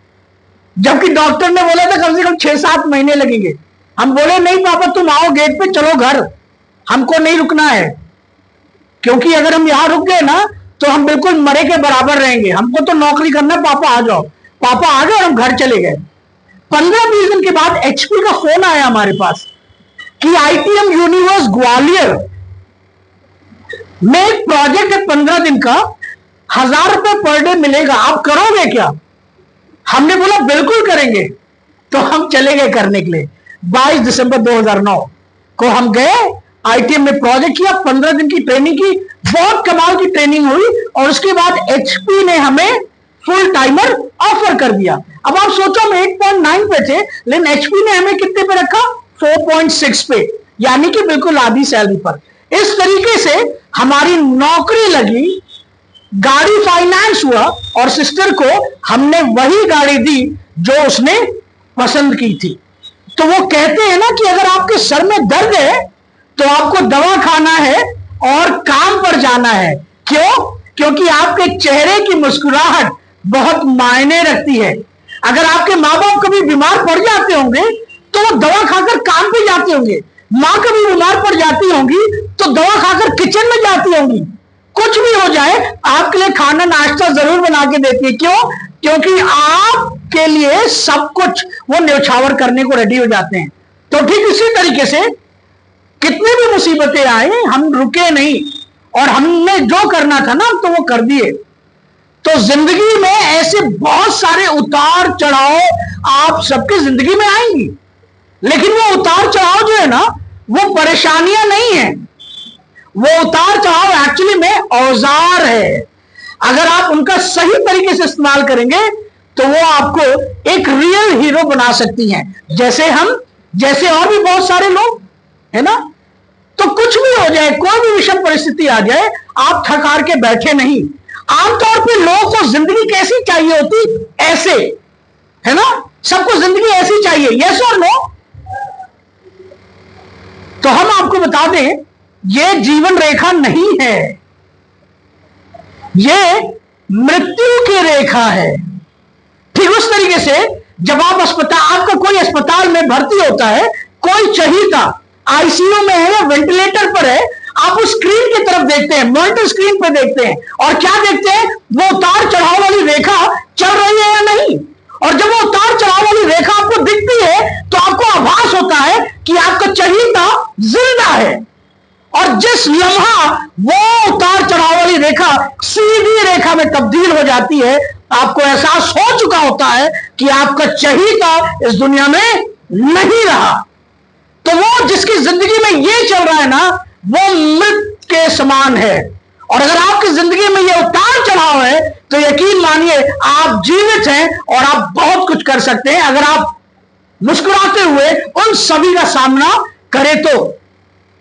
जबकि डॉक्टर ने बोला था कम से कम 6-7 महीने लगेंगे। हम बोले नहीं पापा तुम आओ गेट पे, चलो घर, हमको नहीं रुकना है, क्योंकि अगर हम यहां रुक गए ना तो हम बिल्कुल मरे के बराबर रहेंगे, हमको तो नौकरी करना, पापा आ जाओ। पापा आ गए और हम घर चले गए। 15-20 दिन के बाद HP का फोन आया हमारे पास कि ITM यूनिवर्स ग्वालियर में एक प्रोजेक्ट है 15 दिन का, 1000 रुपए पर डे मिलेगा, आप करोगे क्या? हमने बोला बिल्कुल करेंगे। तो हम चले गए करने के लिए। 22 दिसंबर 2009 को हम गए, ITM में प्रोजेक्ट किया, 15 दिन की ट्रेनिंग की, बहुत कमाल की ट्रेनिंग हुई, और उसके बाद HP ने हमें फुल टाइमर ऑफर कर दिया। अब आप सोचो हम 8.9 पे थे, लेकिन HP ने हमें कितने पे रखा? 4.6 पे, यानी कि बिल्कुल आधी सैलरी पर। इस तरीके से हमारी नौकरी लगी, गाड़ी फाइनेंस हुआ, और सिस्टर को हमने वही गाड़ी दी जो उसने पसंद की थी। तो वो कहते हैं ना कि अगर आपके सर में दर्द है तो आपको दवा खाना है और काम पर जाना है। क्यों? क्योंकि आपके चेहरे की मुस्कुराहट बहुत मायने रखती है। अगर आपके माँ बाप कभी बीमार पड़ जाते होंगे तो वो दवा खाकर काम पे जाते होंगे। माँ कभी बीमार पड़ जाती होंगी तो दवा खाकर किचन में जाती होंगी। कुछ भी हो जाए आपके लिए खाना नाश्ता जरूर बना के देती है। क्यों? क्योंकि आपके लिए सब कुछ वो न्यौछावर करने को रेडी हो जाते हैं। तो ठीक इसी तरीके से कितनी भी मुसीबतें आए, हम रुके नहीं और हमने जो करना था ना तो वो कर दिए। तो जिंदगी में ऐसे बहुत सारे उतार चढ़ाव आप सबकी जिंदगी में आएंगी, लेकिन वो उतार चढ़ाव जो है ना वो परेशानियां नहीं है, वो उतार चढ़ाव एक्चुअली में औजार है। अगर आप उनका सही तरीके से इस्तेमाल करेंगे तो वो आपको एक रियल हीरो बना सकती हैं, जैसे हम, जैसे और भी बहुत सारे लोग, है ना। तो कुछ भी हो जाए, कोई भी विषम परिस्थिति आ जाए, आप थक हार के बैठे नहीं। आमतौर पे लोगों को जिंदगी कैसी चाहिए होती? ऐसे, है ना। सबको जिंदगी ऐसी चाहिए, यस और नो। तो हम आपको बता दें, ये जीवन रेखा नहीं है, ये मृत्यु की रेखा है। ठीक उस तरीके से जब आप आपका कोई अस्पताल में भर्ती होता है, कोई चहीता आईसीयू में है या वेंटिलेटर पर है, आप उस स्क्रीन की तरफ देखते हैं, मॉनिटर स्क्रीन पर देखते हैं, और क्या देखते हैं? वो उतार चढ़ाव वाली रेखा चल रही है या नहीं। और जब वो उतार चढ़ाव वाली रेखा आपको दिखती है तो आपको आभास होता है कि आपका चहीता जिंदा है। और जिस लम्हा वो उतार चढ़ाव वाली रेखा सीधी रेखा में तब्दील हो जाती है, आपको एहसास हो चुका होता है कि आपका चहीता इस दुनिया में नहीं रहा। तो वो जिसकी जिंदगी में ये चल रहा है ना, वो मृत के समान है। और अगर आपकी जिंदगी में ये उतार चढ़ाव है तो यकीन मानिए आप जीवित हैं और आप बहुत कुछ कर सकते हैं, अगर आप मुस्कुराते हुए उन सभी का सामना करें तो।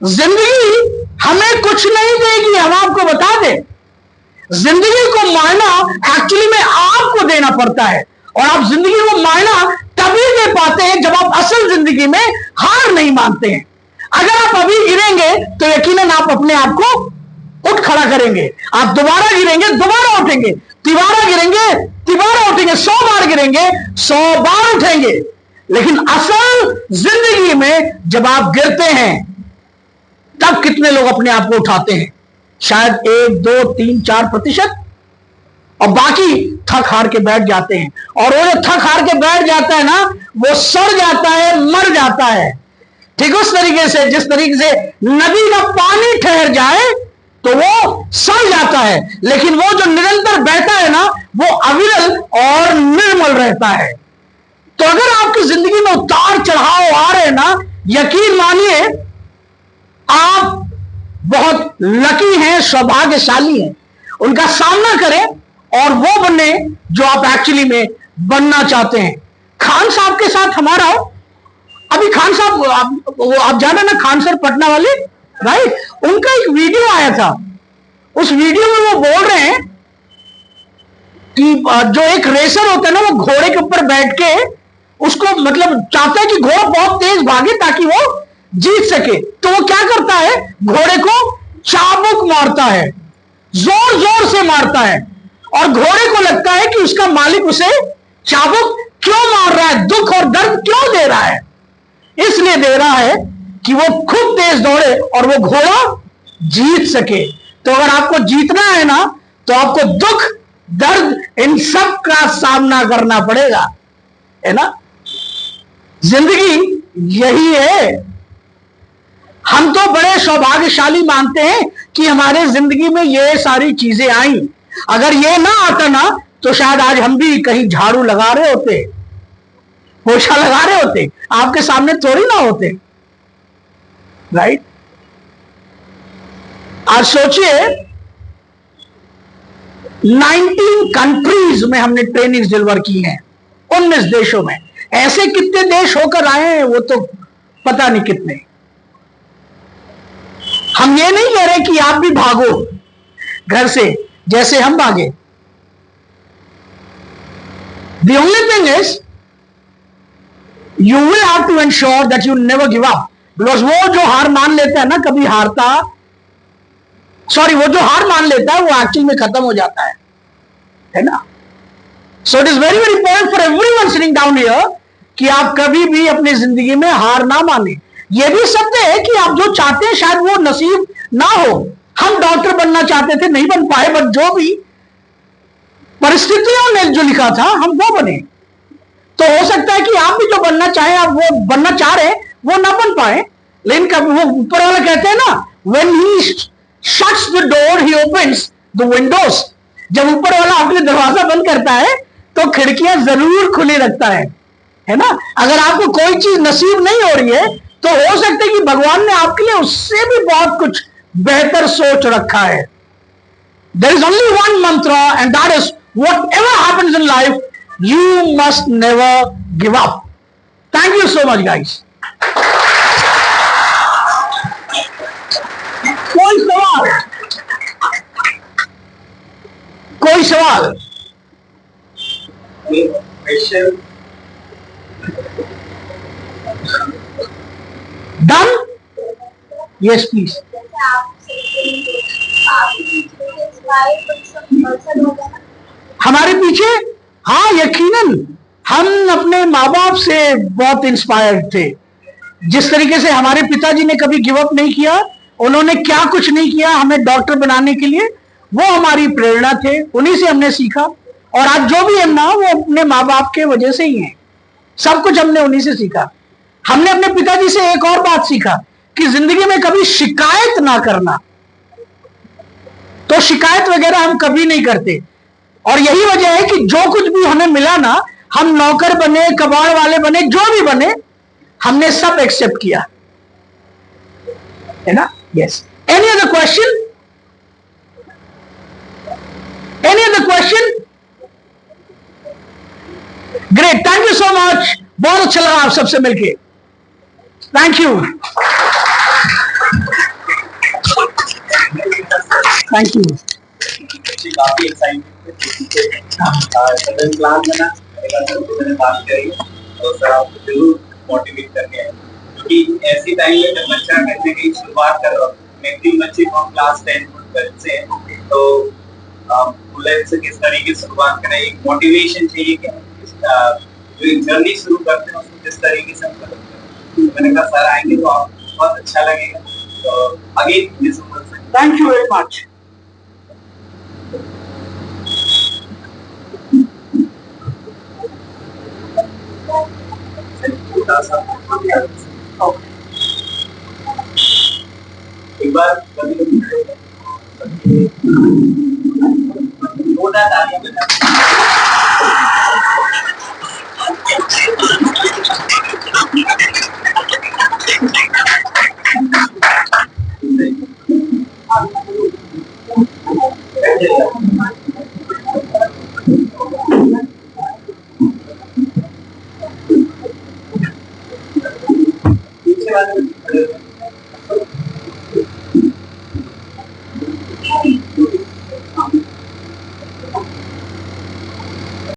जिंदगी हमें कुछ नहीं देगी, हम आपको बता दें। जिंदगी को मायना एक्चुअली में आपको देना पड़ता है, और आप जिंदगी को मायना तभी दे पाते हैं जब आप असल जिंदगी में हार नहीं मानते हैं। अगर आप अभी गिरेंगे तो यकीनन आप अपने आप को उठ खड़ा करेंगे, आप दोबारा गिरेंगे, दोबारा उठेंगे, तिबारा गिरेंगे, तिबारा उठेंगे, 100 बार गिरेंगे, 100 बार उठेंगे। लेकिन असल जिंदगी में जब आप गिरते हैं तब कितने लोग अपने आप को उठाते हैं? शायद 1, 2, 3, 4%, और बाकी थक हार के बैठ जाते हैं। और वो जो थक हार के बैठ जाता है ना, वो सड़ जाता है, मर जाता है। ठीक उस तरीके से जिस तरीके से नदी का पानी ठहर जाए तो वो सड़ जाता है, लेकिन वो जो निरंतर बहता है ना, वो अविरल और निर्मल रहता है। तो अगर आपकी जिंदगी में उतार चढ़ाव आ रहे हैं ना, यकीन मानिए आप बहुत लकी हैं, सौभाग्यशाली हैं। उनका सामना करें और वो बने जो आप एक्चुअली में बनना चाहते हैं। खान साहब के साथ हमारा, अभी खान साहब आप जाने ना, खान सर पटना वाले, राइट, उनका एक वीडियो आया था। उस वीडियो में वो बोल रहे हैं कि जो एक रेसर होता है ना, वो घोड़े के ऊपर बैठ के उसको मतलब चाहता है कि घोड़ा बहुत तेज भागे ताकि वो जीत सके। तो वो क्या करता है? घोड़े को चाबुक मारता है, जोर जोर से मारता है, और घोड़े को लगता है कि उसका मालिक उसे चाबुक क्यों मार रहा है, दुख और दर्द क्यों दे रहा है। इसलिए दे रहा है कि वो खुद तेज दौड़े और वो घोड़ा जीत सके। तो अगर आपको जीतना है ना, तो आपको दुख, दर्द, इन सब का सामना करना पड़ेगा, है ना। जिंदगी यही है। हम तो बड़े सौभाग्यशाली मानते हैं कि हमारे जिंदगी में ये सारी चीजें आई। अगर ये ना आता ना तो शायद आज हम भी कहीं झाड़ू लगा रहे होते, पोछा लगा रहे होते, आपके सामने थोड़ी ना होते, राइट। आज सोचिए 19 कंट्रीज में हमने ट्रेनिंग डिलीवर की है, 19 देशों में। ऐसे कितने देश होकर आए हैं वो तो पता नहीं कितने। हम ये नहीं कह रहे कि आप भी भागो घर से जैसे हम भागे। The only thing is you will have to ensure that you never give up, because वो जो हार मान लेता है ना, कभी हारता, वो जो हार मान लेता है वो एक्चुअल में खत्म हो जाता है ना। So it is very very important for everyone sitting down here कि आप कभी भी अपनी जिंदगी में हार ना माने। यह भी सत्य है कि आप जो चाहते हैं शायद वो नसीब ना हो। हम डॉक्टर बनना चाहते थे, नहीं बन पाए, बट जो भी परिस्थितियों ने जो लिखा था हम वो बने। तो हो सकता है कि आप भी जो बनना चाहें, आप वो बनना चाह रहे हैं, वो ना बन पाए, लेकिन कभी वो ऊपर वाला कहते हैं ना, when he shuts the door he opens the windows। जब ऊपर वाला आपके लिए दरवाजा बंद करता है तो खिड़कियां जरूर खुली रखता है ना। अगर आपको कोई चीज नसीब नहीं हो रही है तो हो सकता है कि भगवान ने आपके लिए उससे भी बहुत कुछ बेहतर सोच रखा है। There is only one mantra and that is whatever happens in life, you must never give up. Thank you so much, guys. कोई सवाल? कोई सवाल? Done? Yes, please. हमारे पीछे, हाँ यकीनन हम अपने माँ बाप से बहुत इंस्पायर्ड थे। जिस तरीके से हमारे पिताजी ने कभी गिव अप नहीं किया, उन्होंने क्या कुछ नहीं किया हमें डॉक्टर बनाने के लिए, वो हमारी प्रेरणा थे, उन्हीं से हमने सीखा। और आज जो भी हम ना, वो अपने माँ बाप के वजह से ही हैं। सब कुछ हमने उन्हीं से सीखा। हमने अपने पिताजी से एक और बात सीखा कि जिंदगी में कभी शिकायत ना करना। तो शिकायत वगैरह हम कभी नहीं करते, और यही वजह है कि जो कुछ भी हमें मिला ना, हम नौकर बने, कबाड़ वाले बने, जो भी बने, हमने सब एक्सेप्ट किया, है ना। Yes, any other question? Any other question? Great, thank you so much. बहुत अच्छा लगा आप सबसे मिलके। Thank you, thank you. काफी एक्साइटेड सडन प्लान बना, मैंने बात करी तो सर आपको जरूर मोटिवेट करके आए, क्योंकि ऐसी टाइम में जब बच्चा करने की शुरुआत कर रहा हो, मैक्सिमम बच्चे को क्लास 10 से तो बुलेट से किस तरीके से शुरुआत करें, एक मोटिवेशन चाहिए कि जो एक जर्नी शुरू करते हैं उसको किस तरीके से हम करते हैं। मैंने कहा सर आएंगे तो आप बहुत अच्छा लगेगा। तो again thank you very much. एक बार पीछे